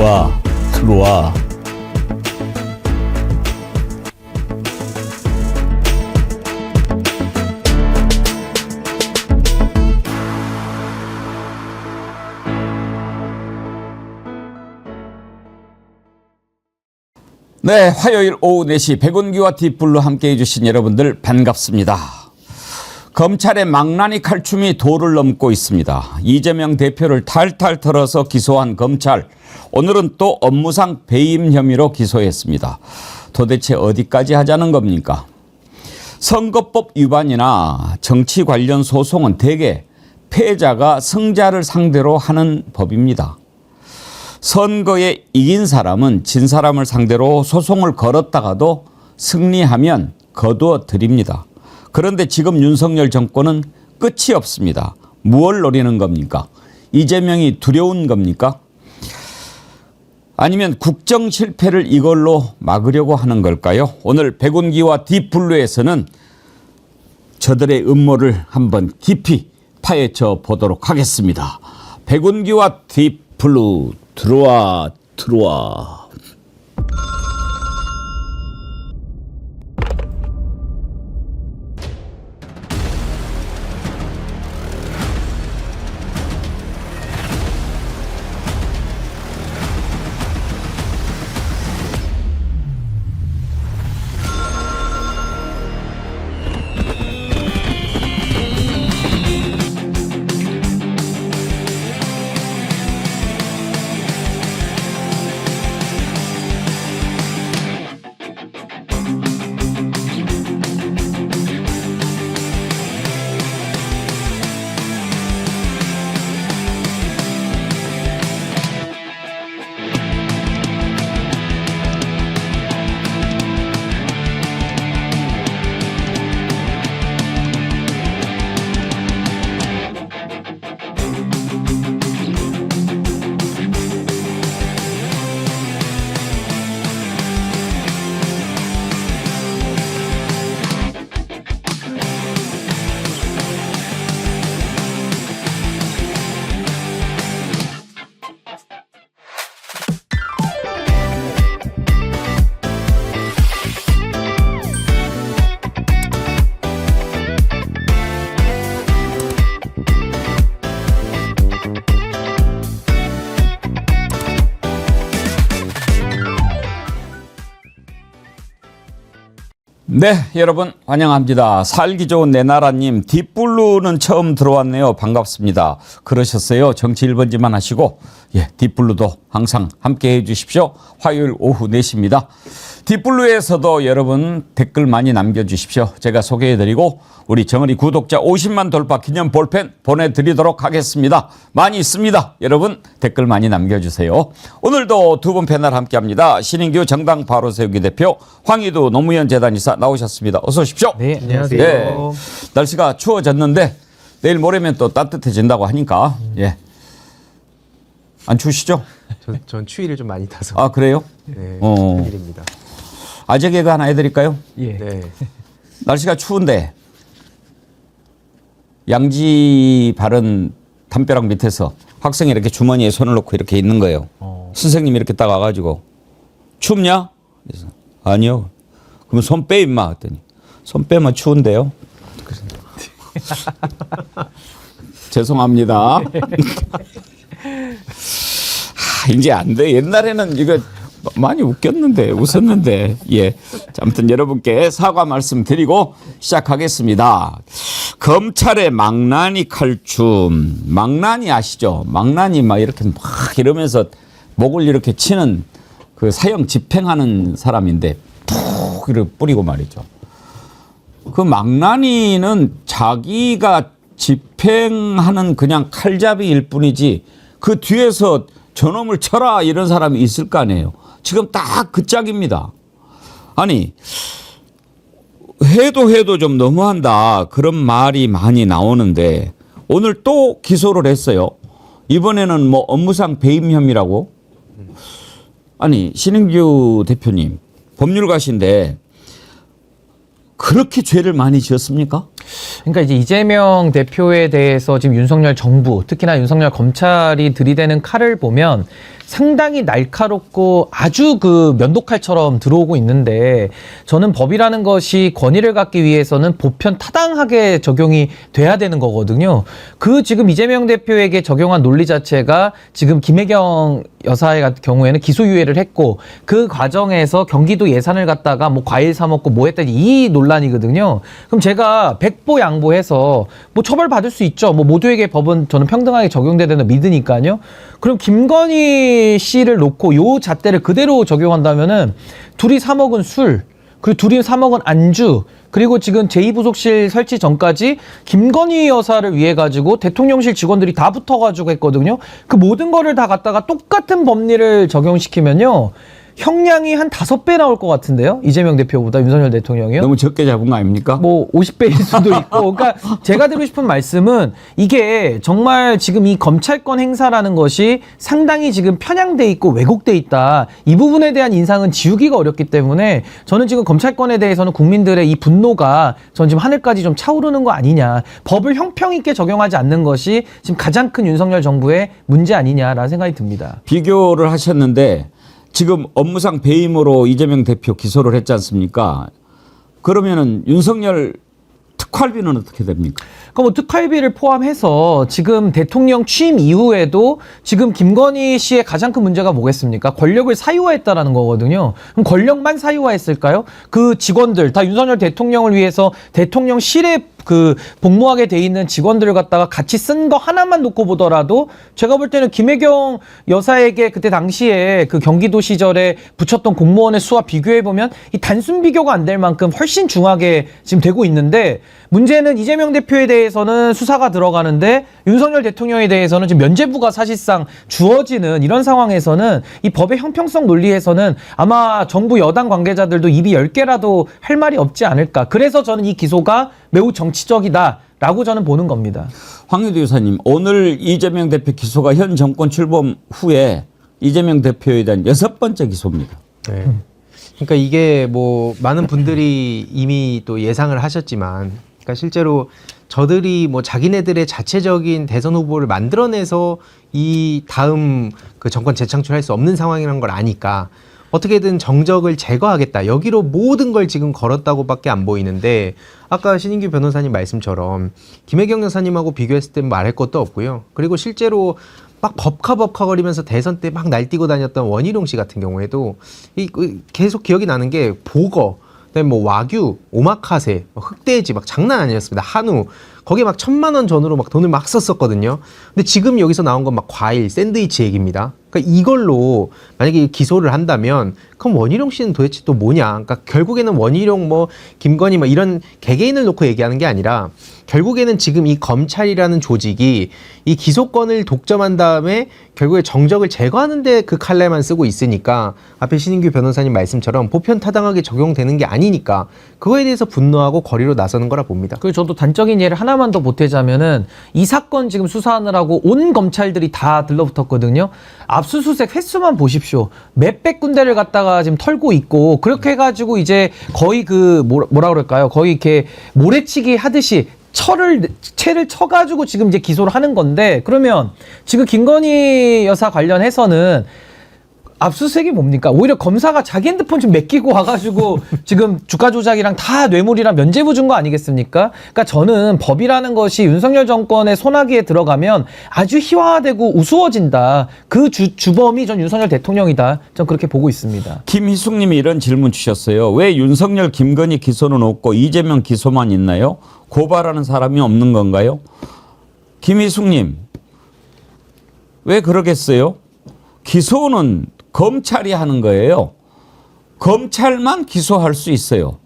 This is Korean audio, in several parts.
들어와, 들어와. 네, 화요일 오후 4시 백운기와 딥블루 함께해 주신 여러분들 반갑습니다. 검찰의 망나니 칼춤이 도를 넘고 있습니다. 이재명 대표를 탈탈 털어서 기소한 검찰. 오늘은 또 업무상 배임 혐의로 기소했습니다. 도대체 어디까지 하자는 겁니까? 선거법 위반이나 정치 관련 소송은 대개 패자가 승자를 상대로 하는 법입니다. 선거에 이긴 사람은 진 사람을 상대로 소송을 걸었다가도 승리하면 거두어 드립니다. 그런데 지금 윤석열 정권은 끝이 없습니다. 무엇을 노리는 겁니까? 이재명이 두려운 겁니까? 아니면 국정 실패를 이걸로 막으려고 하는 걸까요? 오늘 백운기와 딥블루에서는 저들의 음모를 한번 깊이 파헤쳐 보도록 하겠습니다. 백운기와 딥블루 들어와, 들어와. 네, 여러분 환영합니다. 살기 좋은 내 나라님, 딥블루는 처음 들어왔네요. 반갑습니다. 그러셨어요. 정치 1번지만 하시고, 예, 딥블루도 항상 함께 해 주십시오. 화요일 오후 4시입니다. 딥블루에서도 여러분 댓글 많이 남겨주십시오. 제가 소개해드리고 우리 정은이 구독자 50만 돌파 기념 볼펜 보내드리도록 하겠습니다. 많이 있습니다. 여러분 댓글 많이 남겨주세요. 오늘도 두 분 패널 함께합니다. 신인규 정당 바로 세우기 대표, 황희두 노무현 재단 이사 나오셨습니다. 어서 오십시오. 네, 안녕하세요. 네, 날씨가 추워졌는데 내일 모레면 또 따뜻해진다고 하니까 예. 안 추우시죠? 전 추위를 좀 많이 타서. 아, 그래요? 네, 일입니다. 아재 개그 하나 해드릴까요? 예. 네. 날씨가 추운데 양지 바른 담벼락 밑에서 학생이 이렇게 주머니에 손을 넣고 이렇게 있는 거예요. 선생님이 이렇게 딱 와가지고 춥냐? 그래서 아니요. 그러면 손 빼 임마 했더니 손 빼면 추운데요. 죄송합니다. 이제 안 돼. 옛날에는 이거 많이 웃겼는데 웃었는데 예. 아무튼 여러분께 사과 말씀 드리고 시작하겠습니다. 검찰의 망나니 칼춤. 망나니 아시죠? 망나니 막 이렇게 막 이러면서 목을 이렇게 치는 그 사형 집행하는 사람인데 푹 이렇게 뿌리고 말이죠. 그 망나니는 자기가 집행하는 그냥 칼잡이일 뿐이지 그 뒤에서 저놈을 쳐라 이런 사람이 있을 거 아니에요. 지금 딱 그 짝입니다. 아니 해도 좀 너무한다 그런 말이 많이 나오는데 오늘 또 기소를 했어요. 이번에는 뭐 업무상 배임 혐의라고. 아니 신인규 대표님 법률가신데 그렇게 죄를 많이 지었습니까? 그러니까 이제 이재명 대표에 대해서 지금 윤석열 정부, 특히나 윤석열 검찰이 들이대는 칼을 보면 상당히 날카롭고 아주 그 면도칼처럼 들어오고 있는데, 저는 법이라는 것이 권위를 갖기 위해서는 보편 타당하게 적용이 돼야 되는 거거든요. 그 지금 이재명 대표에게 적용한 논리 자체가 지금 김혜경 여사의 같은 경우에는 기소유예를 했고, 그 과정에서 경기도 예산을 갖다가 뭐 과일 사 먹고 뭐 했다, 이 논란이거든요. 그럼 제가 백보 양보해서 뭐 처벌받을 수 있죠. 뭐 모두에게 법은 저는 평등하게 적용돼야 된다 믿으니까요. 그럼 김건희 씨를 놓고 요 잣대를 그대로 적용한다면은 둘이 사 먹은 술, 그리고 둘이 사 먹은 안주, 그리고 지금 제2부속실 설치 전까지 김건희 여사를 위해 가지고 대통령실 직원들이 다 붙어가지고 했거든요. 그 모든 거를 다 갖다가 똑같은 법리를 적용시키면요, 형량이 한 5배 나올 것 같은데요. 이재명 대표보다 윤석열 대통령이요. 너무 적게 잡은 거 아닙니까? 뭐 50배일 수도 있고. 그러니까 제가 드리고 싶은 말씀은, 이게 정말 지금 이 검찰권 행사라는 것이 상당히 지금 편향돼 있고 왜곡돼 있다. 이 부분에 대한 인상은 지우기가 어렵기 때문에 저는 지금 검찰권에 대해서는 국민들의 이 분노가 전 지금 하늘까지 좀 차오르는 거 아니냐. 법을 형평 있게 적용하지 않는 것이 지금 가장 큰 윤석열 정부의 문제 아니냐라는 생각이 듭니다. 비교를 하셨는데 지금 업무상 배임으로 이재명 대표 기소를 했지 않습니까? 그러면은 윤석열 특활비는 어떻게 됩니까? 그럼 뭐 특활비를 포함해서 지금 대통령 취임 이후에도 지금 김건희 씨의 가장 큰 문제가 뭐겠습니까? 권력을 사유화했다라는 거거든요. 그럼 권력만 사유화했을까요? 그 직원들 다 윤석열 대통령을 위해서 대통령실에 그 복무하게 돼 있는 직원들을 갖다가 같이 쓴 거 하나만 놓고 보더라도 제가 볼 때는 김혜경 여사에게 그때 당시에 그 경기도 시절에 붙였던 공무원의 수와 비교해 보면 이 단순 비교가 안 될 만큼 훨씬 중하게 지금 되고 있는데, 문제는 이재명 대표에 대해서는 수사가 들어가는데 윤석열 대통령에 대해서는 지금 면죄부가 사실상 주어지는 이런 상황에서는 이 법의 형평성 논리에서는 아마 정부 여당 관계자들도 입이 10개라도 할 말이 없지 않을까. 그래서 저는 이 기소가 매우 정치적이다라고 저는 보는 겁니다. 황유도 교사님, 오늘 이재명 대표 기소가 현 정권 출범 후에 이재명 대표에 대한 6번째 기소입니다. 네. 그러니까 이게 뭐 많은 분들이 이미 또 예상을 하셨지만, 그러니까 실제로 저들이 뭐 자기네들의 자체적인 대선 후보를 만들어내서 이 다음 그 정권 재창출할 수 없는 상황이라는 걸 아니까 어떻게든 정적을 제거하겠다, 여기로 모든 걸 지금 걸었다고밖에 안 보이는데, 아까 신인규 변호사님 말씀처럼 김혜경 여사님하고 비교했을 때 말할 것도 없고요. 그리고 실제로 막 법카거리면서 대선 때 막 날뛰고 다녔던 원희룡 씨 같은 경우에도 계속 기억이 나는 게 보거, 그다음에 뭐 와규, 오마카세, 흑돼지 막 장난 아니었습니다. 한우, 거기에 막 1,000만 원 전후로 막 돈을 막 썼었거든요. 근데 지금 여기서 나온 건 막 과일, 샌드위치 얘기입니다. 그러니까 이걸로 만약에 기소를 한다면 그럼 원희룡 씨는 도대체 또 뭐냐? 그러니까 결국에는 원희룡 뭐 김건희 뭐 이런 개개인을 놓고 얘기하는 게 아니라, 결국에는 지금 이 검찰이라는 조직이 이 기소권을 독점한 다음에 결국에 정적을 제거하는데 그 칼날만 쓰고 있으니까, 앞에 신인규 변호사님 말씀처럼 보편 타당하게 적용되는 게 아니니까 그거에 대해서 분노하고 거리로 나서는 거라 봅니다. 그리고 저도 단적인 예를 하나만 더 보태자면은, 이 사건 지금 수사하느라고 온 검찰들이 다 들러붙었거든요. 압수수색 횟수만 보십시오. 몇백 군데를 갖다가 지금 털고 있고, 그렇게 해가지고 이제 거의 그 뭐라 그럴까요? 거의 이렇게 모래치기 하듯이 채를 쳐가지고 지금 이제 기소를 하는 건데, 그러면 지금 김건희 여사 관련해서는 압수수색이 뭡니까? 오히려 검사가 자기 핸드폰 좀 맡기고 와가지고 지금 주가 조작이랑 다 뇌물이랑 면죄부 준 거 아니겠습니까? 그러니까 저는 법이라는 것이 윤석열 정권의 손아귀에 들어가면 아주 희화화되고 우스워진다. 그 주범이 전 윤석열 대통령이다. 전 그렇게 보고 있습니다. 김희숙 님이 이런 질문 주셨어요. 왜 윤석열, 김건희 기소는 없고 이재명 기소만 있나요? 고발하는 사람이 없는 건가요? 김희숙 님, 왜 그러겠어요? 기소는 검찰이 하는 거예요. 검찰만 기소할 수 있어요.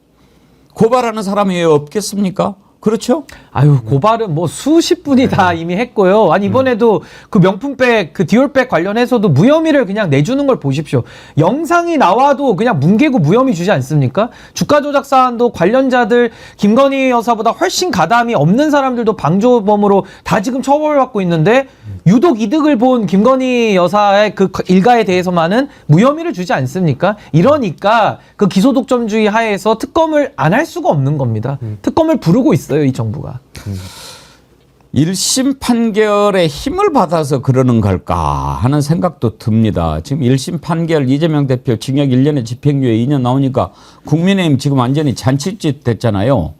고발하는 사람이 왜 없겠습니까? 그렇죠? 아유, 고발은 뭐 수십 분이 다 이미 했고요. 아니, 이번에도 그 명품백, 그 디올백 관련해서도 무혐의를 그냥 내주는 걸 보십시오. 영상이 나와도 그냥 뭉개고 무혐의 주지 않습니까? 주가 조작 사안도 관련자들 김건희 여사보다 훨씬 가담이 없는 사람들도 방조범으로 다 지금 처벌받고 있는데, 유독 이득을 본 김건희 여사의 그 일가에 대해서만은 무혐의를 주지 않습니까? 이러니까 그 기소독점주의 하에서 특검을 안 할 수가 없는 겁니다. 특검을 부르고 있어요. 있어요, 이 정부가. 1심 판결에 힘을 받아서 그러는 걸까 하는 생각도 듭니다. 지금 1심 판결 이재명 대표 징역 1년에 집행유예 2년 나오니까 국민의힘 지금 완전히 잔치짓 됐잖아요.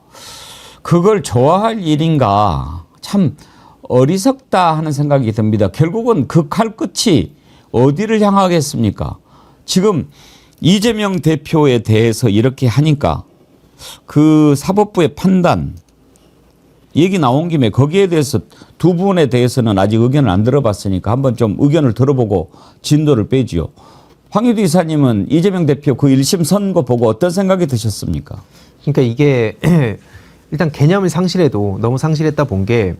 그걸 좋아할 일인가 참 어리석다 하는 생각이 듭니다. 결국은 그 칼 끝이 어디를 향하겠습니까? 지금 이재명 대표에 대해서 이렇게 하니까 그 사법부의 판단 얘기 나온 김에 거기에 대해서 두 분에 대해서는 아직 의견을 안 들어봤으니까 한번 좀 의견을 들어보고 진도를 빼지요. 황유두 이사님은 이재명 대표 그 1심 선고 보고 어떤 생각이 드셨습니까? 그러니까 이게 일단 개념을 상실해도 너무 상실했다 본 게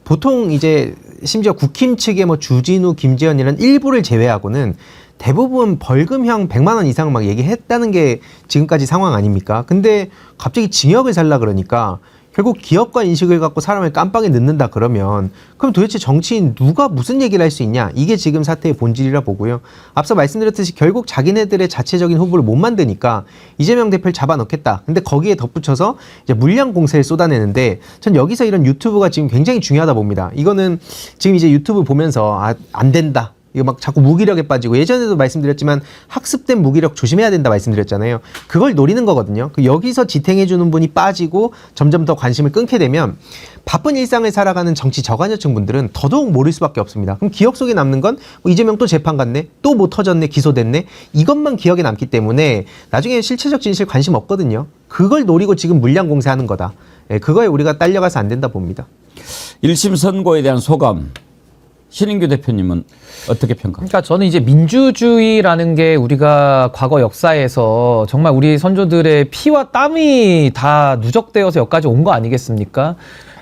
보통 이제 심지어 국힘 측의 뭐 주진우, 김재현 이런 일부를 제외하고는 대부분 벌금형 100만 원 이상 막 얘기했다는 게 지금까지 상황 아닙니까? 근데 갑자기 징역을 살라 그러니까 결국 기업가 인식을 갖고 사람을 깜빡이 넣는다 그러면 그럼 도대체 정치인 누가 무슨 얘기를 할 수 있냐? 이게 지금 사태의 본질이라 보고요. 앞서 말씀드렸듯이 결국 자기네들의 자체적인 후보를 못 만드니까 이재명 대표를 잡아넣겠다. 근데 거기에 덧붙여서 이제 물량 공세를 쏟아내는데 전 여기서 이런 유튜브가 지금 굉장히 중요하다 봅니다. 이거는 지금 이제 유튜브 보면서 안 된다. 이거 막 자꾸 무기력에 빠지고 예전에도 말씀드렸지만 학습된 무기력 조심해야 된다 말씀드렸잖아요. 그걸 노리는 거거든요. 여기서 지탱해주는 분이 빠지고 점점 더 관심을 끊게 되면 바쁜 일상을 살아가는 정치 저간여층 분들은 더더욱 모를 수밖에 없습니다. 그럼 기억 속에 남는 건 이재명 또 재판 갔네, 또 뭐 터졌네, 기소됐네, 이것만 기억에 남기 때문에 나중에 실체적 진실 관심 없거든요. 그걸 노리고 지금 물량 공세하는 거다. 그거에 우리가 딸려가서 안 된다 봅니다. 1심 선고에 대한 소감. 신인규 대표님은 어떻게 평가합니까? 그러니까 저는 이제 민주주의라는 게 우리가 과거 역사에서 정말 우리 선조들의 피와 땀이 다 누적되어서 여기까지 온 거 아니겠습니까?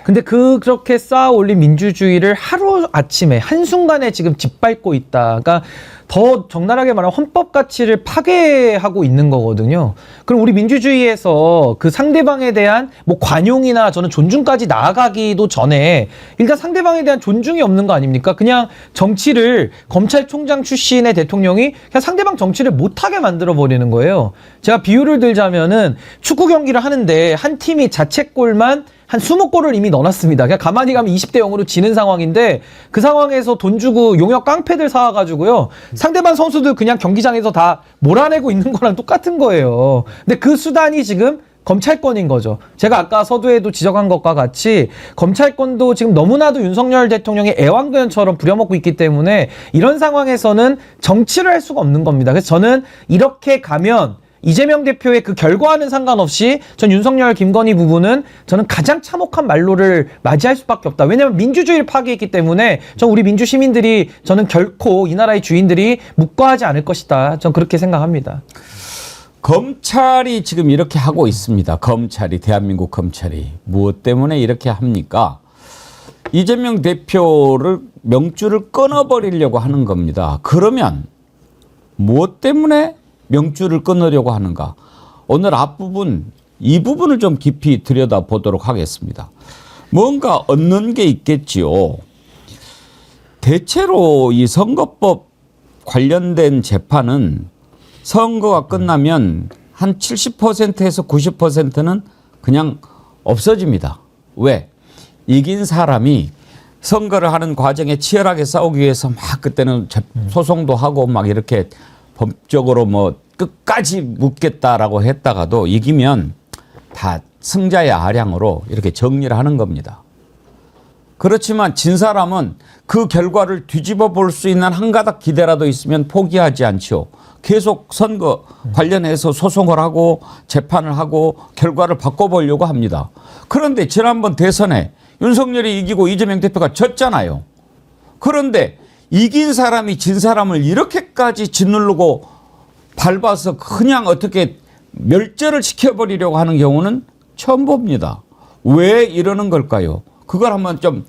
근데 그렇게 쌓아 올린 민주주의를 하루 아침에 한순간에 지금 짓밟고 있다. 그러니까 더 적나라하게 말하면 헌법 가치를 파괴하고 있는 거거든요. 그럼 우리 민주주의에서 그 상대방에 대한 뭐 관용이나 저는 존중까지 나아가기도 전에 일단 상대방에 대한 존중이 없는 거 아닙니까? 그냥 정치를 검찰총장 출신의 대통령이 그냥 상대방 정치를 못하게 만들어 버리는 거예요. 제가 비유를 들자면은 축구 경기를 하는데 한 팀이 자책골만 한 20골을 이미 넣어놨습니다. 그냥 가만히 가면 20대 0으로 지는 상황인데 그 상황에서 돈 주고 용역 깡패들 사와가지고요. 상대방 선수들 그냥 경기장에서 다 몰아내고 있는 거랑 똑같은 거예요. 근데 그 수단이 지금 검찰권인 거죠. 제가 아까 서두에도 지적한 것과 같이 검찰권도 지금 너무나도 윤석열 대통령의 애완견처럼 부려먹고 있기 때문에 이런 상황에서는 정치를 할 수가 없는 겁니다. 그래서 저는 이렇게 가면 이재명 대표의 그 결과와는 상관없이 전 윤석열, 김건희 부분은 저는 가장 참혹한 말로를 맞이할 수밖에 없다. 왜냐하면 민주주의를 파괴했기 때문에 전 우리 민주 시민들이 저는 결코 이 나라의 주인들이 묵과하지 않을 것이다. 전 그렇게 생각합니다. 검찰이 지금 이렇게 하고 있습니다. 검찰이, 대한민국 검찰이. 무엇 때문에 이렇게 합니까? 이재명 대표를 명줄을 끊어버리려고 하는 겁니다. 그러면 무엇 때문에 명줄을 끊으려고 하는가? 오늘 앞부분, 이 부분을 좀 깊이 들여다보도록 하겠습니다. 뭔가 얻는 게 있겠지요. 대체로 이 선거법 관련된 재판은 선거가 끝나면 한 70%에서 90%는 그냥 없어집니다. 왜? 이긴 사람이 선거를 하는 과정에 치열하게 싸우기 위해서 막 그때는 소송도 하고 막 이렇게 법적으로 뭐 끝까지 묻겠다라고 했다가도 이기면 다 승자의 아량으로 이렇게 정리를 하는 겁니다. 그렇지만 진 사람은 그 결과를 뒤집어 볼 수 있는 한 가닥 기대라도 있으면 포기하지 않지요. 계속 선거 관련해서 소송을 하고 재판을 하고 결과를 바꿔보려고 합니다. 그런데 지난번 대선에 윤석열이 이기고 이재명 대표가 졌잖아요. 그런데 이긴 사람이 진 사람을 이렇게까지 짓누르고 밟아서 그냥 어떻게 멸절을 시켜버리려고 하는 경우는 처음 봅니다. 왜 이러는 걸까요? 그걸 한번 좀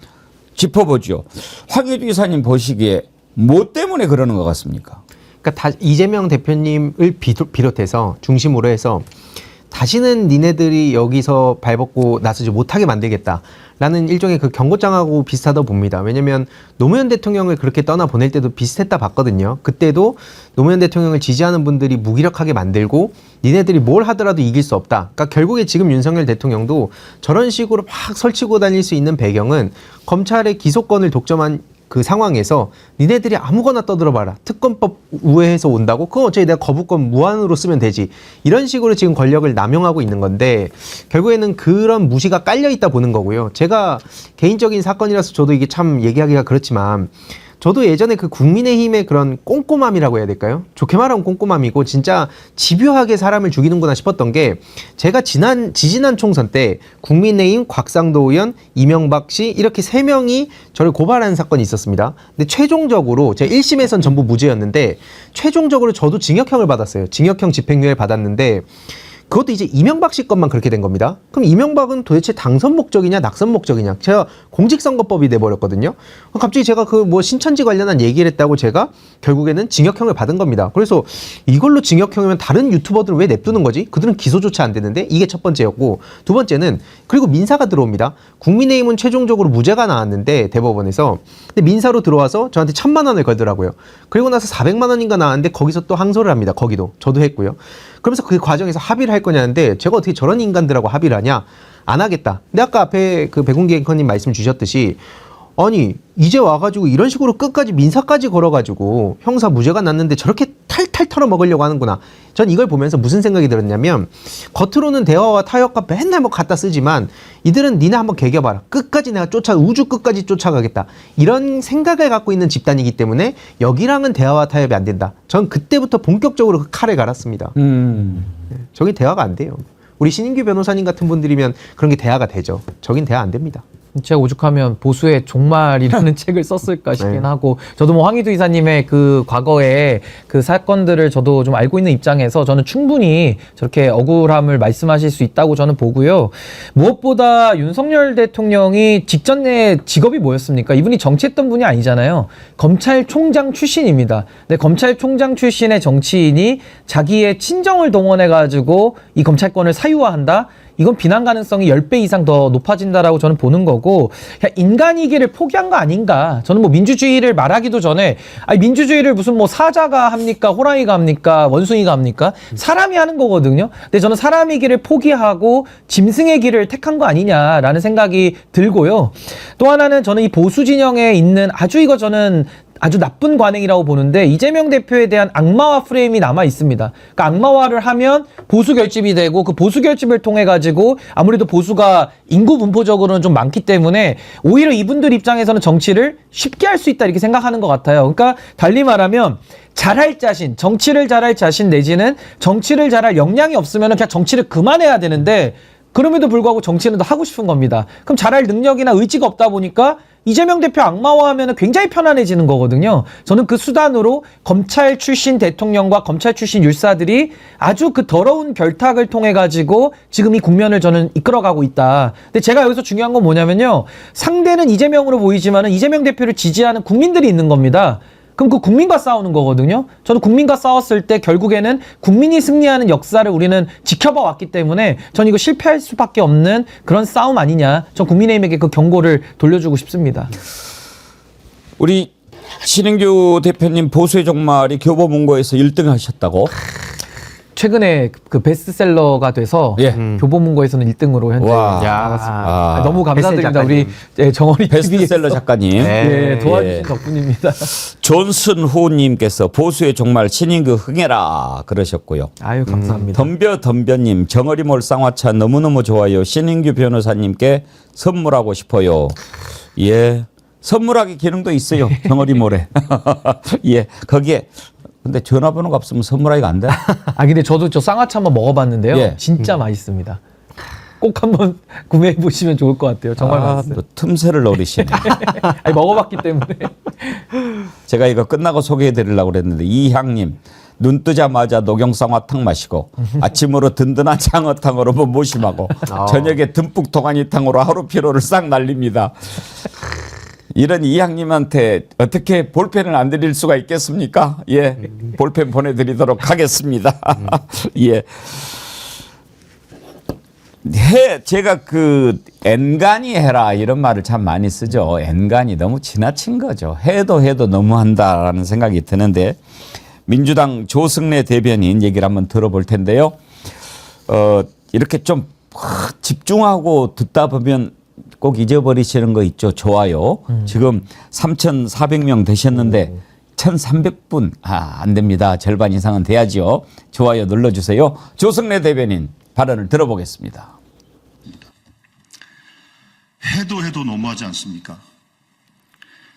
짚어보죠. 황유두 이사님 보시기에 뭐 때문에 그러는 것 같습니까? 그러니까 이재명 대표님을 비롯해서 중심으로 해서 다시는 니네들이 여기서 발벗고 나서지 못하게 만들겠다라는 일종의 그 경고장하고 비슷하다고 봅니다. 왜냐하면 노무현 대통령을 그렇게 떠나보낼 때도 비슷했다 봤거든요. 그때도 노무현 대통령을 지지하는 분들이 무기력하게 만들고 니네들이 뭘 하더라도 이길 수 없다. 그러니까 결국에 지금 윤석열 대통령도 저런 식으로 막 설치고 다닐 수 있는 배경은 검찰의 기소권을 독점한 그 상황에서 니네들이 아무거나 떠들어봐라. 특검법 우회해서 온다고? 그건 어차피 내가 거부권 무한으로 쓰면 되지. 이런 식으로 지금 권력을 남용하고 있는 건데 결국에는 그런 무시가 깔려있다 보는 거고요. 제가 개인적인 사건이라서 저도 이게 참 얘기하기가 그렇지만 저도 예전에 그 국민의힘의 그런 꼼꼼함이라고 해야 될까요? 좋게 말하면 꼼꼼함이고 진짜 집요하게 사람을 죽이는구나 싶었던 게 제가 지지난 총선 때 국민의힘 곽상도 의원, 이명박 씨 이렇게 3명이 저를 고발하는 사건이 있었습니다. 근데 최종적으로 제가 1심에선 전부 무죄였는데 최종적으로 저도 징역형을 받았어요. 징역형 집행유예를 받았는데 그것도 이제 이명박 씨 것만 그렇게 된 겁니다. 그럼 이명박은 도대체 당선 목적이냐 낙선 목적이냐. 제가 공직선거법이 돼버렸거든요. 갑자기 제가 그 뭐 신천지 관련한 얘기를 했다고 제가 결국에는 징역형을 받은 겁니다. 그래서 이걸로 징역형이면 다른 유튜버들은 왜 냅두는 거지? 그들은 기소조차 안 되는데 이게 첫 번째였고 두 번째는 그리고 민사가 들어옵니다. 국민의힘은 최종적으로 무죄가 나왔는데 대법원에서 근데 민사로 들어와서 저한테 1,000만 원을 걸더라고요. 그리고 나서 400만 원인가 나왔는데 거기서 또 항소를 합니다. 거기도 저도 했고요. 그러면서 그 과정에서 합의를 할 거냐는데 제가 어떻게 저런 인간들하고 합의를 하냐? 안 하겠다. 근데 아까 앞에 그 백운기 앵커님 말씀 주셨듯이 아니 이제 와가지고 이런 식으로 끝까지 민사까지 걸어가지고 형사 무죄가 났는데 저렇게 탈탈 털어먹으려고 하는구나. 전 이걸 보면서 무슨 생각이 들었냐면 겉으로는 대화와 타협과 맨날 뭐 갖다 쓰지만 이들은 니네 한번 개겨봐라. 끝까지 내가 우주 끝까지 쫓아가겠다. 이런 생각을 갖고 있는 집단이기 때문에 여기랑은 대화와 타협이 안 된다. 전 그때부터 본격적으로 그 칼을 갈았습니다. 저기 대화가 안 돼요. 우리 신인규 변호사님 같은 분들이면 그런 게 대화가 되죠. 저긴 대화 안 됩니다. 제가 오죽하면 보수의 종말이라는 책을 썼을까 싶긴 하고 저도 뭐 황희두 이사님의 그 과거의 그 사건들을 저도 좀 알고 있는 입장에서 저는 충분히 저렇게 억울함을 말씀하실 수 있다고 저는 보고요. 무엇보다 윤석열 대통령이 직전에 직업이 뭐였습니까? 이분이 정치했던 분이 아니잖아요. 검찰총장 출신입니다. 근데 검찰총장 출신의 정치인이 자기의 친정을 동원해가지고 이 검찰권을 사유화한다? 이건 비난 가능성이 10배 이상 더 높아진다라고 저는 보는 거고 그냥 인간이기를 포기한 거 아닌가. 저는 뭐 민주주의를 말하기도 전에 아니 민주주의를 무슨 뭐 사자가 합니까? 호랑이가 합니까? 원숭이가 합니까? 사람이 하는 거거든요. 근데 저는 사람의 길을 포기하고 짐승의 길을 택한 거 아니냐라는 생각이 들고요. 또 하나는 저는 이 보수 진영에 있는 저는 아주 나쁜 관행이라고 보는데 이재명 대표에 대한 악마화 프레임이 남아 있습니다. 그러니까 악마화를 하면 보수 결집이 되고 그 보수 결집을 통해 가지고 아무래도 보수가 인구 분포적으로는 좀 많기 때문에 오히려 이분들 입장에서는 정치를 쉽게 할 수 있다 이렇게 생각하는 것 같아요. 그러니까 달리 말하면 잘할 자신, 정치를 잘할 자신 내지는 정치를 잘할 역량이 없으면 그냥 정치를 그만해야 되는데 그럼에도 불구하고 정치는 더 하고 싶은 겁니다. 그럼 잘할 능력이나 의지가 없다 보니까 이재명 대표 악마화하면 굉장히 편안해지는 거거든요. 저는 그 수단으로 검찰 출신 대통령과 검찰 출신 율사들이 아주 그 더러운 결탁을 통해 가지고 지금 이 국면을 저는 이끌어가고 있다. 근데 제가 여기서 중요한 건 뭐냐면요. 상대는 이재명으로 보이지만은 이재명 대표를 지지하는 국민들이 있는 겁니다. 그럼 그 국민과 싸우는 거거든요. 저는 국민과 싸웠을 때 결국에는 국민이 승리하는 역사를 우리는 지켜봐 왔기 때문에 전 이거 실패할 수밖에 없는 그런 싸움 아니냐. 전 국민의힘에게 그 경고를 돌려주고 싶습니다. 우리 신인규 대표님 보수의 종말이 교보문고에서 1등 하셨다고? 최근에 그 베스트셀러가 돼서 예. 교보문고에서는 1등으로 현재 와. 나갔습니다. 너무 감사드립니다. 우리 작가님. 정원이 베스트셀러 작가님. 예, 도와주신 덕분입니다. 존슨후님께서 보수의 종말 신인규 흥해라 그러셨고요. 아유 감사합니다. 덤벼님 정어리몰 쌍화차 너무너무 좋아요. 신인규 변호사님께 선물하고 싶어요. 예, 선물하기 기능도 있어요. 정어리몰에. 예, 거기에 근데 전화번호가 없으면 선물하기가 안 돼. 근데 저도 저 쌍화차 한번 먹어봤는데요. 예. 진짜 맛있습니다. 꼭 한번 구매해 보시면 좋을 것 같아요. 정말 맛있어요. 또 틈새를 노리시네. 먹어봤기 때문에. 제가 이거 끝나고 소개해 드리려고 그랬는데 이향님 눈 뜨자마자 녹용쌍화탕 마시고 아침으로 든든한 장어탕으로 뭐 모심하고 저녁에 듬뿍 도가니탕으로 하루 피로를 싹 날립니다. 이런 이향님한테 어떻게 볼펜을 안 드릴 수가 있겠습니까? 예, 볼펜 보내드리도록 하겠습니다. 예. 제가 그 엔간히 해라 이런 말을 참 많이 쓰죠. 엔간히 너무 지나친 거죠. 해도 너무한다라는 생각이 드는데 민주당 조승래 대변인 얘기를 한번 들어볼 텐데요. 이렇게 좀 확 집중하고 듣다 보면 꼭 잊어버리시는 거 있죠. 좋아요. 지금 3,400명 되셨는데 1,300분 안 됩니다. 절반 이상은 돼야죠. 좋아요 눌러주세요. 조승래 대변인 발언을 들어보겠습니다. 해도 너무하지 않습니까?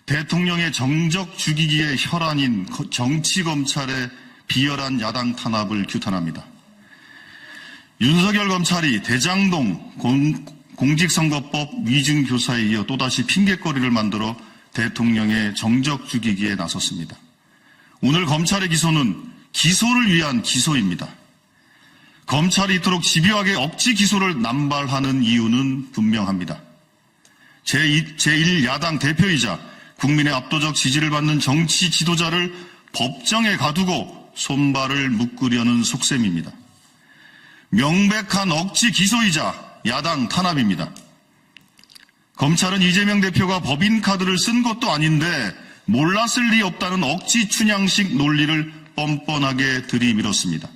대통령의 정적 죽이기의 혈안인 정치검찰의 비열한 야당 탄압을 규탄합니다. 윤석열 검찰이 대장동 공직선거법 위증교사에 이어 또다시 핑계거리를 만들어 대통령의 정적 죽이기에 나섰습니다. 오늘 검찰의 기소는 기소를 위한 기소입니다. 검찰이 이토록 집요하게 억지 기소를 남발하는 이유는 분명합니다. 제1야당 대표이자 국민의 압도적 지지를 받는 정치 지도자를 법정에 가두고 손발을 묶으려는 속셈입니다. 명백한 억지 기소이자 야당 탄압입니다. 검찰은 이재명 대표가 법인카드를 쓴 것도 아닌데 몰랐을 리 없다는 억지 춘향식 논리를 뻔뻔하게 들이밀었습니다.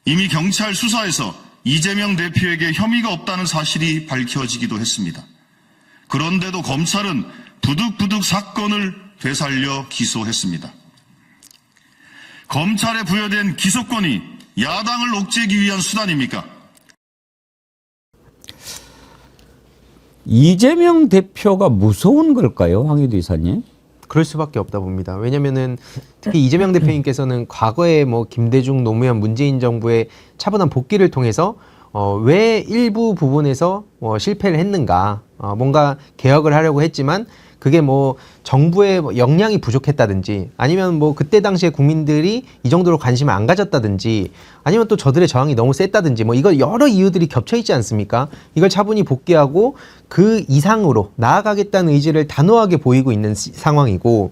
이미 경찰 수사에서 이재명 대표에게 혐의가 없다는 사실이 밝혀지기도 했습니다. 그런데도 검찰은 부득부득 사건을 되살려 기소했습니다. 검찰에 부여된 기소권이 야당을 옥죄기 위한 수단입니까? 이재명 대표가 무서운 걸까요, 황희도 이사님? 그럴 수밖에 없다 봅니다. 왜냐면은 특히 이재명 대표님께서는 과거에 뭐 김대중, 노무현, 문재인 정부의 차분한 복귀를 통해서 왜 일부 부분에서 실패를 했는가, 뭔가 개혁을 하려고 했지만 그게 뭐 정부의 역량이 부족했다든지 아니면 뭐 그때 당시에 국민들이 이 정도로 관심을 안 가졌다든지 아니면 또 저들의 저항이 너무 셌다든지 뭐 이거 여러 이유들이 겹쳐 있지 않습니까? 이걸 차분히 복귀하고 그 이상으로 나아가겠다는 의지를 단호하게 보이고 있는 상황이고,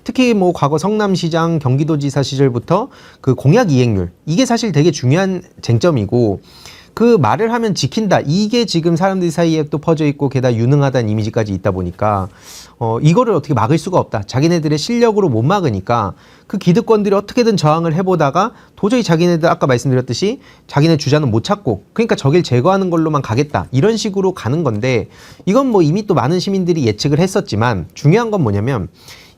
특히 뭐 과거 성남시장, 경기도지사 시절부터 그 공약 이행률, 이게 사실 되게 중요한 쟁점이고, 그 말을 하면 지킨다, 이게 지금 사람들 사이에 또 퍼져 있고 게다가 유능하다는 이미지까지 있다 보니까 이거를 어떻게 막을 수가 없다. 자기네들의 실력으로 못 막으니까 그 기득권들이 어떻게든 저항을 해보다가 도저히 자기네들 아까 말씀드렸듯이 자기네 주자는 못 찾고, 그러니까 저길 제거하는 걸로만 가겠다, 이런 식으로 가는 건데, 이건 뭐 이미 또 많은 시민들이 예측을 했었지만 중요한 건 뭐냐면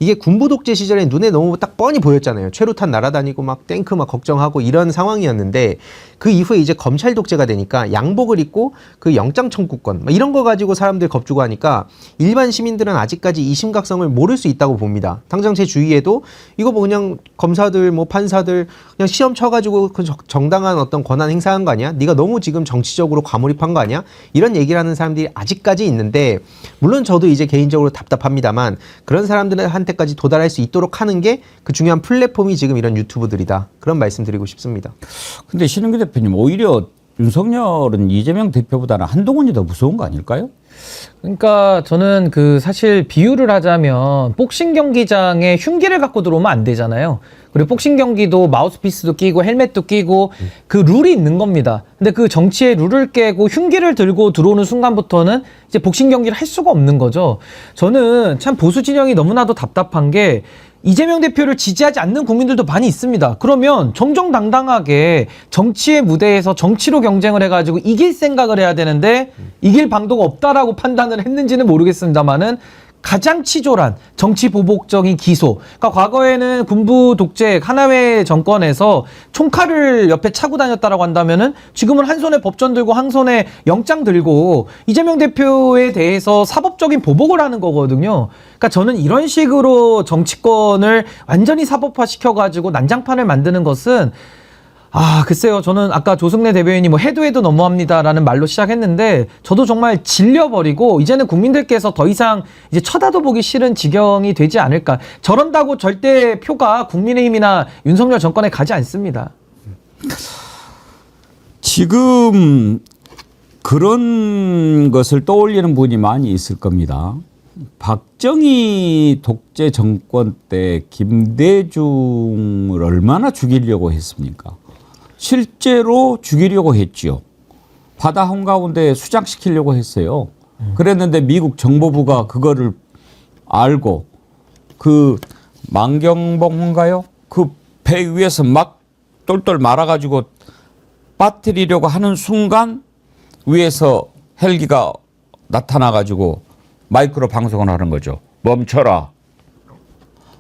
이게 군부 독재 시절에 눈에 너무 딱 뻔히 보였잖아요. 최루탄 날아다니고 막 탱크 막 걱정하고 이런 상황이었는데, 그 이후에 이제 검찰 독재가 되니까 양복을 입고 그 영장 청구권 이런 거 가지고 사람들 겁주고 하니까 일반 시민들은 아직까지 이 심각성을 모를 수 있다고 봅니다. 당장 제 주위에도 이거 뭐 그냥 검사들 뭐 판사들 그냥 시험 쳐가지고 그 정당한 어떤 권한 행사한 거 아니야? 네가 너무 지금 정치적으로 과몰입한 거 아니야? 이런 얘기를 하는 사람들이 아직까지 있는데, 물론 저도 이제 개인적으로 답답합니다만 그런 사람들한테까지 도달할 수 있도록 하는 게 그 중요한 플랫폼이 지금 이런 유튜브들이다, 그런 말씀 드리고 싶습니다. 근데 신은규 대표님, 오히려 윤석열은 이재명 대표보다는 한동훈이 더 무서운 거 아닐까요? 그러니까 저는 그 사실 비유를 하자면 복싱 경기장에 흉기를 갖고 들어오면 안 되잖아요. 그리고 복싱 경기도 마우스피스도 끼고 헬멧도 끼고 그 룰이 있는 겁니다. 근데 그 정치의 룰을 깨고 흉기를 들고 들어오는 순간부터는 이제 복싱 경기를 할 수가 없는 거죠. 저는 참 보수 진영이 너무나도 답답한 게 이재명 대표를 지지하지 않는 국민들도 많이 있습니다. 그러면 정정당당하게 정치의 무대에서 정치로 경쟁을 해가지고 이길 생각을 해야 되는데 이길 방도가 없다라고 판단을 했는지는 모르겠습니다만은 가장 치졸한 정치 보복적인 기소. 그러니까 과거에는 군부 독재 하나회 정권에서 총칼을 옆에 차고 다녔다라고 한다면은 지금은 한 손에 법전 들고 한 손에 영장 들고 이재명 대표에 대해서 사법적인 보복을 하는 거거든요. 그러니까 저는 이런 식으로 정치권을 완전히 사법화 시켜가지고 난장판을 만드는 것은 글쎄요. 저는 아까 조승래 대변인이 뭐 해도 너무합니다라는 말로 시작했는데 저도 정말 질려버리고 이제는 국민들께서 더 이상 이제 쳐다도 보기 싫은 지경이 되지 않을까. 저런다고 절대 표가 국민의힘이나 윤석열 정권에 가지 않습니다. 지금 그런 것을 떠올리는 분이 많이 있을 겁니다. 박정희 독재 정권 때 김대중을 얼마나 죽이려고 했습니까? 실제로 죽이려고 했죠. 바다 한가운데 수장시키려고 했어요. 그랬는데 미국 정보부가 그거를 알고 그 망경봉인가요? 그 배 위에서 막 똘똘 말아가지고 빠뜨리려고 하는 순간 위에서 헬기가 나타나가지고 마이크로 방송을 하는 거죠. 멈춰라.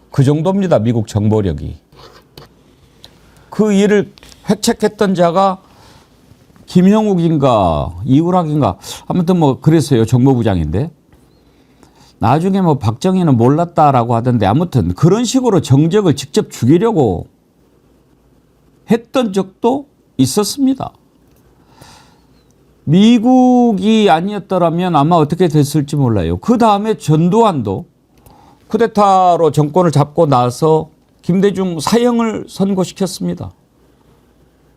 그 정도입니다. 미국 정보력이. 그 일을 획책했던 자가 김형욱인가 이우락인가 아무튼 뭐 그랬어요. 정보부장인데. 나중에 뭐 박정희는 몰랐다라고 하던데 아무튼 그런 식으로 정적을 직접 죽이려고 했던 적도 있었습니다. 미국이 아니었더라면 아마 어떻게 됐을지 몰라요. 그 다음에 전두환도 쿠데타로 정권을 잡고 나서 김대중 사형을 선고시켰습니다.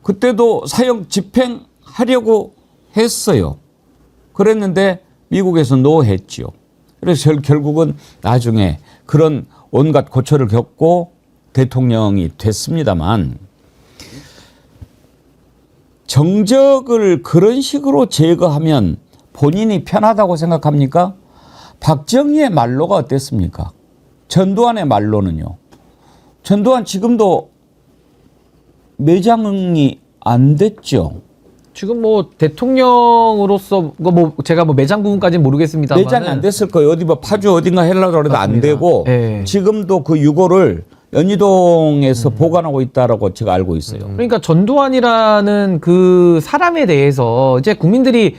그때도 사형 집행하려고 했어요. 그랬는데 미국에서 노했지요. 그래서 결국은 나중에 그런 온갖 고초를 겪고 대통령이 됐습니다만 정적을 그런 식으로 제거하면 본인이 편하다고 생각합니까? 박정희의 말로가 어땠습니까? 전두환의 말로는요. 전두환 지금도 매장이 안 됐죠. 지금 뭐 대통령으로서 뭐 제가 뭐 매장 부분까지는 모르겠습니다만 매장이 안 됐을 거예요. 어디 뭐 파주 어딘가 하려고 해도 안 되고 네. 지금도 그 유고를 연희동에서 보관하고 있다라고 제가 알고 있어요. 그러니까 전두환이라는 그 사람에 대해서 이제 국민들이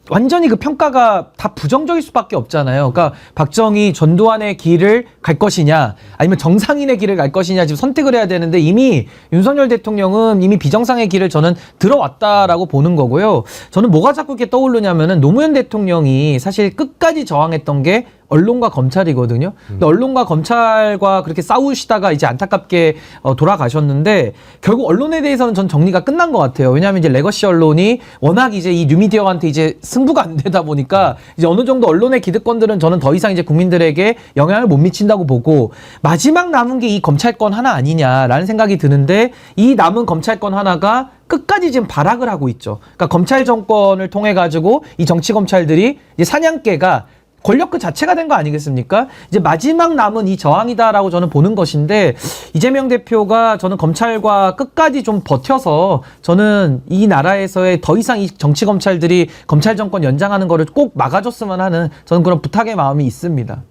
완전히 그 평가가 다 부정적일 수밖에 없잖아요. 그러니까 박정희, 전두환의 길을 갈 것이냐 아니면 정상인의 길을 갈 것이냐 지금 선택을 해야 되는데 이미 윤석열 대통령은 이미 비정상의 길을 저는 들어왔다라고 보는 거고요. 저는 뭐가 자꾸 이렇게 떠오르냐면은 노무현 대통령이 사실 끝까지 저항했던 게 언론과 검찰이거든요. 근데 언론과 검찰과 그렇게 싸우시다가 이제 안타깝게 돌아가셨는데 결국 언론에 대해서는 전 정리가 끝난 것 같아요. 왜냐하면 이제 레거시 언론이 워낙 이제 이 뉴미디어한테 이제 승부가 안 되다 보니까 이제 어느 정도 언론의 기득권들은 저는 더 이상 이제 국민들에게 영향을 못 미친다고 보고 마지막 남은 게 이 검찰권 하나 아니냐라는 생각이 드는데 이 남은 검찰권 하나가 끝까지 지금 발악을 하고 있죠. 그러니까 검찰 정권을 통해 가지고 이 정치 검찰들이 이제 사냥개가 권력 그 자체가 된 거 아니겠습니까? 이제 마지막 남은 이 저항이다라고 저는 보는 것인데 이재명 대표가 저는 검찰과 끝까지 좀 버텨서 저는 이 나라에서의 더 이상 이 정치 검찰들이 검찰 정권 연장하는 거를 꼭 막아줬으면 하는 저는 그런 부탁의 마음이 있습니다.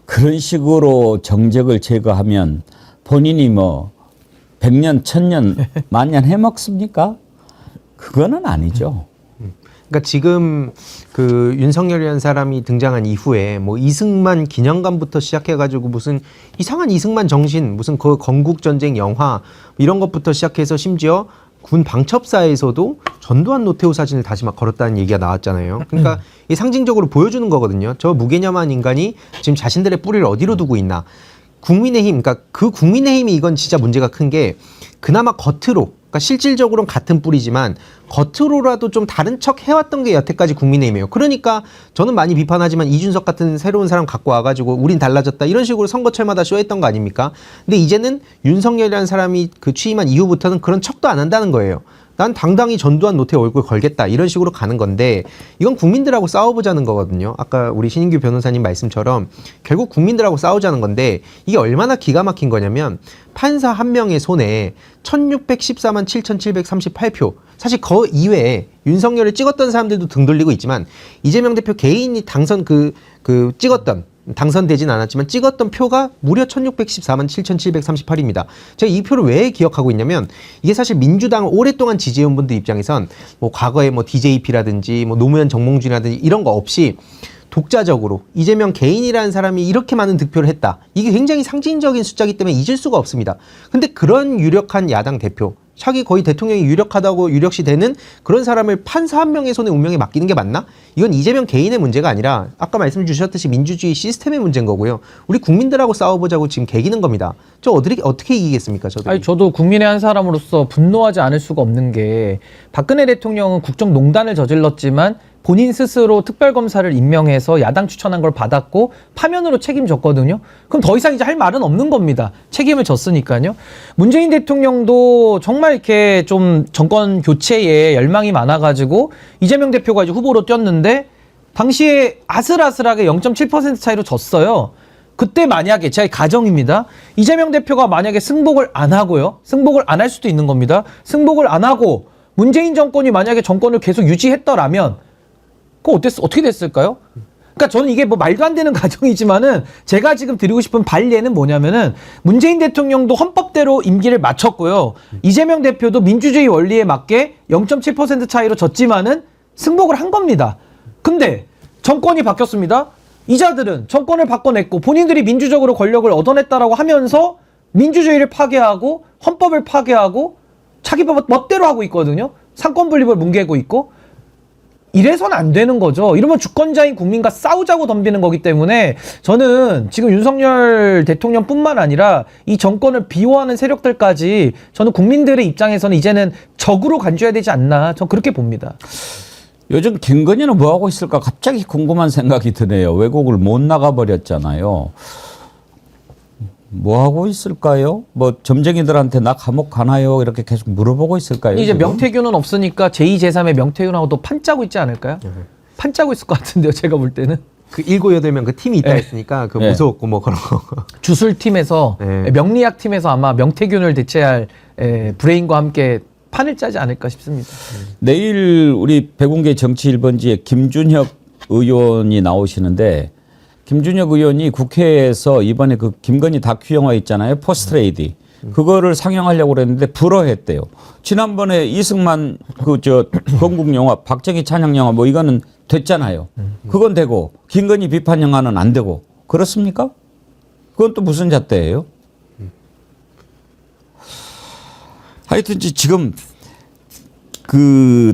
그런 식으로 정적을 제거하면 본인이 뭐 100년, 1000년, 만년 해먹습니까? 그거는 아니죠. 그러니까 지금 그 윤석열이라는 사람이 등장한 이후에 뭐 이승만 기념관부터 시작해가지고 무슨 이상한 이승만 정신, 무슨 그 건국전쟁 영화 이런 것부터 시작해서 심지어 군 방첩사에서도 전두환 노태우 사진을 다시 막 걸었다는 얘기가 나왔잖아요. 그러니까 이 상징적으로 보여주는 거거든요. 저 무개념한 인간이 지금 자신들의 뿌리를 어디로 두고 있나. 국민의힘, 그러니까 그 국민의힘이 이건 진짜 문제가 큰 게 그나마 겉으로, 그러니까 실질적으로는 같은 뿌리지만 겉으로라도 좀 다른 척 해왔던 게 여태까지 국민의힘이에요. 그러니까 저는 많이 비판하지만 이준석 같은 새로운 사람 갖고 와가지고 우린 달라졌다 이런 식으로 선거철마다 쇼했던 거 아닙니까? 근데 이제는 윤석열이라는 사람이 그 취임한 이후부터는 그런 척도 안 한다는 거예요. 난 당당히 전두환 노태우 얼굴 걸겠다 이런 식으로 가는 건데 이건 국민들하고 싸워보자는 거거든요. 아까 우리 신인규 변호사님 말씀처럼 결국 국민들하고 싸우자는 건데 이게 얼마나 기가 막힌 거냐면 판사 한 명의 손에 1614만 7738표 사실 그 이외에 윤석열을 찍었던 사람들도 등 돌리고 있지만 이재명 대표 개인이 당선 당선되진 않았지만 찍었던 표가 무려 1614만 7738입니다. 제가 이 표를 왜 기억하고 있냐면 이게 사실 민주당을 오랫동안 지지해온 분들 입장에선 뭐 과거에 뭐 DJP라든지 뭐 노무현 정몽준이라든지 이런 거 없이 독자적으로 이재명 개인이라는 사람이 이렇게 많은 득표를 했다. 이게 굉장히 상징적인 숫자이기 때문에 잊을 수가 없습니다. 근데 그런 유력한 야당 대표 자기 거의 대통령이 유력하다고 유력시 되는 그런 사람을 판사 한 명의 손에 운명에 맡기는 게 맞나? 이건 이재명 개인의 문제가 아니라 아까 말씀 주셨듯이 민주주의 시스템의 문제인 거고요. 우리 국민들하고 싸워보자고 지금 개기는 겁니다. 저 어떻게 이기겠습니까? 저도 국민의 한 사람으로서 분노하지 않을 수가 없는 게 박근혜 대통령은 국정농단을 저질렀지만 본인 스스로 특별검사를 임명해서 야당 추천한 걸 받았고 파면으로 책임졌거든요. 그럼 더 이상 이제 할 말은 없는 겁니다. 책임을 졌으니까요. 문재인 대통령도 정말 이렇게 좀 정권 교체에 열망이 많아가지고 이재명 대표가 이제 후보로 뛰었는데 당시에 아슬아슬하게 0.7% 차이로 졌어요. 그때 만약에 제 가정입니다. 이재명 대표가 만약에 승복을 안 하고요. 승복을 안 할 수도 있는 겁니다. 승복을 안 하고 문재인 정권이 만약에 정권을 계속 유지했더라면 그거 어떻게 됐을까요? 그러니까 저는 이게 뭐 말도 안 되는 가정이지만은 제가 지금 드리고 싶은 반례는 뭐냐면은 문재인 대통령도 헌법대로 임기를 마쳤고요. 이재명 대표도 민주주의 원리에 맞게 0.7% 차이로 졌지만은 승복을 한 겁니다. 근데 정권이 바뀌었습니다. 이자들은 정권을 바꿔냈고 본인들이 민주적으로 권력을 얻어냈다라고 하면서 민주주의를 파괴하고 헌법을 파괴하고 자기 멋대로 하고 있거든요. 상권 분립을 뭉개고 있고. 이래서는 안 되는 거죠. 이러면 주권자인 국민과 싸우자고 덤비는 거기 때문에 저는 지금 윤석열 대통령뿐만 아니라 이 정권을 비호하는 세력들까지 저는 국민들의 입장에서는 이제는 적으로 간주해야 되지 않나. 저 그렇게 봅니다. 요즘 김건희는 뭐 하고 있을까 갑자기 궁금한 생각이 드네요. 외국을 못 나가버렸잖아요. 뭐 하고 있을까요? 뭐 점쟁이들한테 나 감옥 가나요? 이렇게 계속 물어보고 있을까요? 이제 지금? 명태균은 없으니까 제2, 제3의 명태균하고 또 판 짜고 있지 않을까요? 판 짜고 있을 것 같은데요. 제가 볼 때는. 그 7, 8명 그 팀이 있다 네. 했으니까 그 네. 무서웠고 뭐 그런 거. 주술팀에서 네. 명리학팀에서 아마 명태균을 대체할 브레인과 함께 판을 짜지 않을까 싶습니다. 내일 우리 백운계 정치 1번지에 김준혁 의원이 나오시는데 김준혁 의원이 국회에서 이번에 그 김건희 다큐 영화 있잖아요. 포스트레이디. 그거를 상영하려고 그랬는데 불허했대요. 지난번에 이승만 건국 영화 박정희 찬양 영화 뭐 이거는 됐잖아요. 그건 되고 김건희 비판 영화는 안 되고 그렇습니까? 그건 또 무슨 잣대예요? 하여튼 지금 그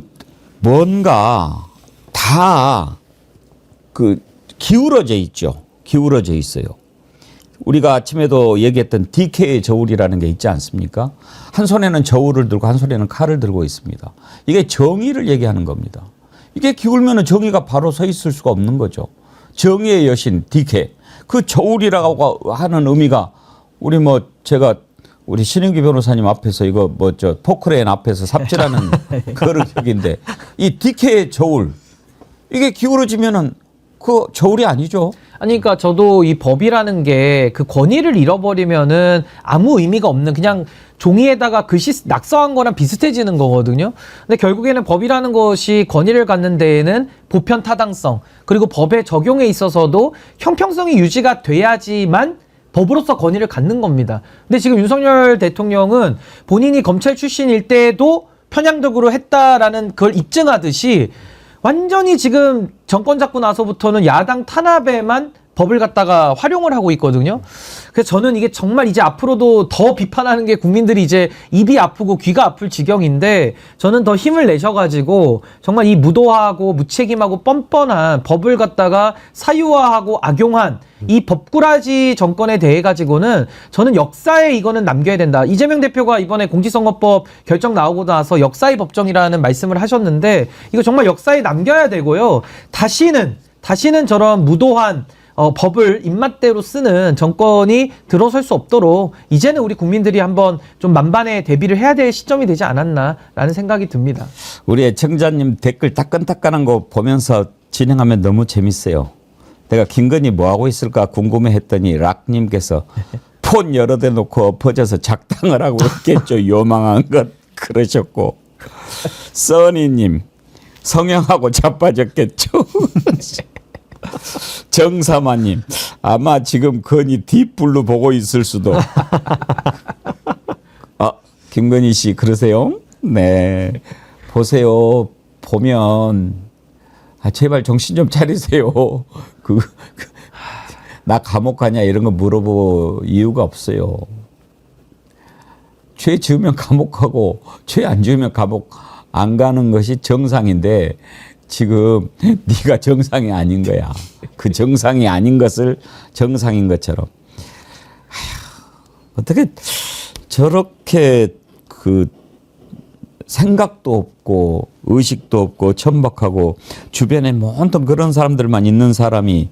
뭔가 다 그 기울어져 있죠. 기울어져 있어요. 우리가 아침에도 얘기했던 DK의 저울이라는 게 있지 않습니까? 한 손에는 저울을 들고 한 손에는 칼을 들고 있습니다. 이게 정의를 얘기하는 겁니다. 이게 기울면 정의가 바로 서 있을 수가 없는 거죠. 정의의 여신 DK. 그 저울이라고 하는 의미가 제가 우리 신인규 변호사님 앞에서 이거 포크레인 앞에서 삽질하는 그릇격인데 이 DK의 저울 이게 기울어지면은 그 저울이 아니죠. 아니, 그러니까 저도 이 법이라는 게 그 권위를 잃어버리면은 아무 의미가 없는 그냥 종이에다가 글씨 낙서한 거랑 비슷해지는 거거든요. 근데 결국에는 법이라는 것이 권위를 갖는 데에는 보편 타당성 그리고 법의 적용에 있어서도 형평성이 유지가 돼야지만 법으로서 권위를 갖는 겁니다. 근데 지금 윤석열 대통령은 본인이 검찰 출신일 때도 편향적으로 했다라는 그걸 입증하듯이 완전히 지금 정권 잡고 나서부터는 야당 탄압에만 법을 갖다가 활용을 하고 있거든요. 그래서 저는 이게 정말 이제 앞으로도 더 비판하는 게 국민들이 이제 입이 아프고 귀가 아플 지경인데 저는 더 힘을 내셔가지고 정말 이 무도하고 무책임하고 뻔뻔한 법을 갖다가 사유화하고 악용한 이 법꾸라지 정권에 대해 가지고는 저는 역사에 이거는 남겨야 된다. 이재명 대표가 이번에 공직선거법 결정 나오고 나서 역사의 법정이라는 말씀을 하셨는데 이거 정말 역사에 남겨야 되고요. 다시는 저런 무도한 법을 입맛대로 쓰는 정권이 들어설 수 없도록 이제는 우리 국민들이 한번 좀 만반의 대비를 해야 될 시점이 되지 않았나라는 생각이 듭니다. 우리 애청자님 댓글 따끈따끈한 거 보면서 진행하면 너무 재밌어요. 내가 김건희 뭐 하고 있을까 궁금해 했더니 락님께서 폰 여러 대 놓고 엎어져서 작당을 하고 있겠죠. 요망한 것 그러셨고 써니님 성형하고 자빠졌겠죠. 정사마님 아마 지금 건희 딥블루 보고 있을 수도. 김건희 씨 그러세요? 네 보세요. 보면 제발 정신 좀 차리세요. 나 감옥 가냐 이런 거 물어볼 이유가 없어요. 죄 지으면 감옥 가고 죄 안 지으면 감옥 안 가는 것이 정상인데 지금 네가 정상이 아닌 거야. 그 정상이 아닌 것을 정상인 것처럼. 어떻게 저렇게 그 생각도 없고 의식도 없고 천박하고 주변에 모든 그런 사람들만 있는 사람이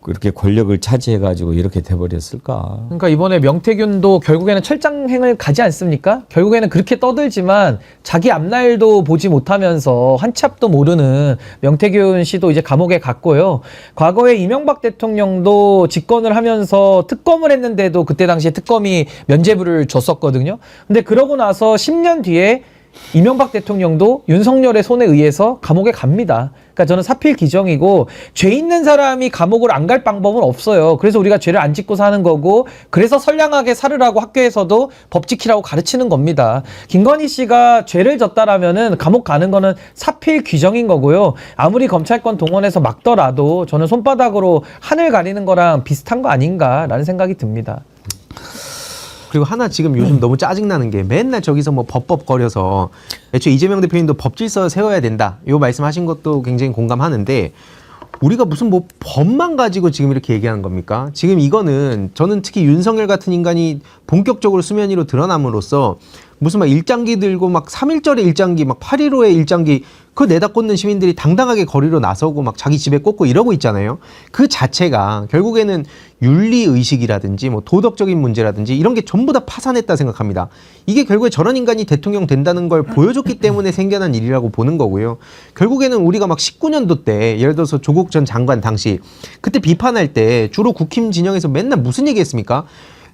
이렇게 권력을 차지해가지고 이렇게 돼버렸을까? 그러니까 이번에 명태균도 결국에는 철장행을 가지 않습니까? 결국에는 그렇게 떠들지만 자기 앞날도 보지 못하면서 한 치 앞도 모르는 명태균 씨도 이제 감옥에 갔고요. 과거에 이명박 대통령도 집권을 하면서 특검을 했는데도 그때 당시에 특검이 면죄부를 줬었거든요. 근데 그러고 나서 10년 뒤에 이명박 대통령도 윤석열의 손에 의해서 감옥에 갑니다. 그러니까 저는 사필 기정이고 죄 있는 사람이 감옥을 안 갈 방법은 없어요. 그래서 우리가 죄를 안 짓고 사는 거고 그래서 선량하게 살으라고 학교에서도 법 지키라고 가르치는 겁니다. 김건희 씨가 죄를 졌다라면은 감옥 가는 거는 사필 규정인 거고요. 아무리 검찰권 동원해서 막더라도 저는 손바닥으로 하늘 가리는 거랑 비슷한 거 아닌가라는 생각이 듭니다. 그리고 하나 지금 요즘 너무 짜증나는 게 맨날 저기서 뭐 법거려서 애초에 이재명 대표님도 법질서 세워야 된다. 요 말씀하신 것도 굉장히 공감하는데 우리가 무슨 뭐 법만 가지고 지금 이렇게 얘기하는 겁니까? 지금 이거는 저는 특히 윤석열 같은 인간이 본격적으로 수면 위로 드러남으로써 무슨 막 일장기 들고 막 3.1절의 일장기 막 8.15의 일장기 그거 내다 꽂는 시민들이 당당하게 거리로 나서고 막 자기 집에 꽂고 이러고 있잖아요. 그 자체가 결국에는 윤리의식이라든지 뭐 도덕적인 문제라든지 이런 게 전부 다 파산했다 생각합니다. 이게 결국에 저런 인간이 대통령 된다는 걸 보여줬기 때문에 생겨난 일이라고 보는 거고요. 결국에는 우리가 막 19년도 때 예를 들어서 조국 전 장관 당시 그때 비판할 때 주로 국힘 진영에서 맨날 무슨 얘기했습니까?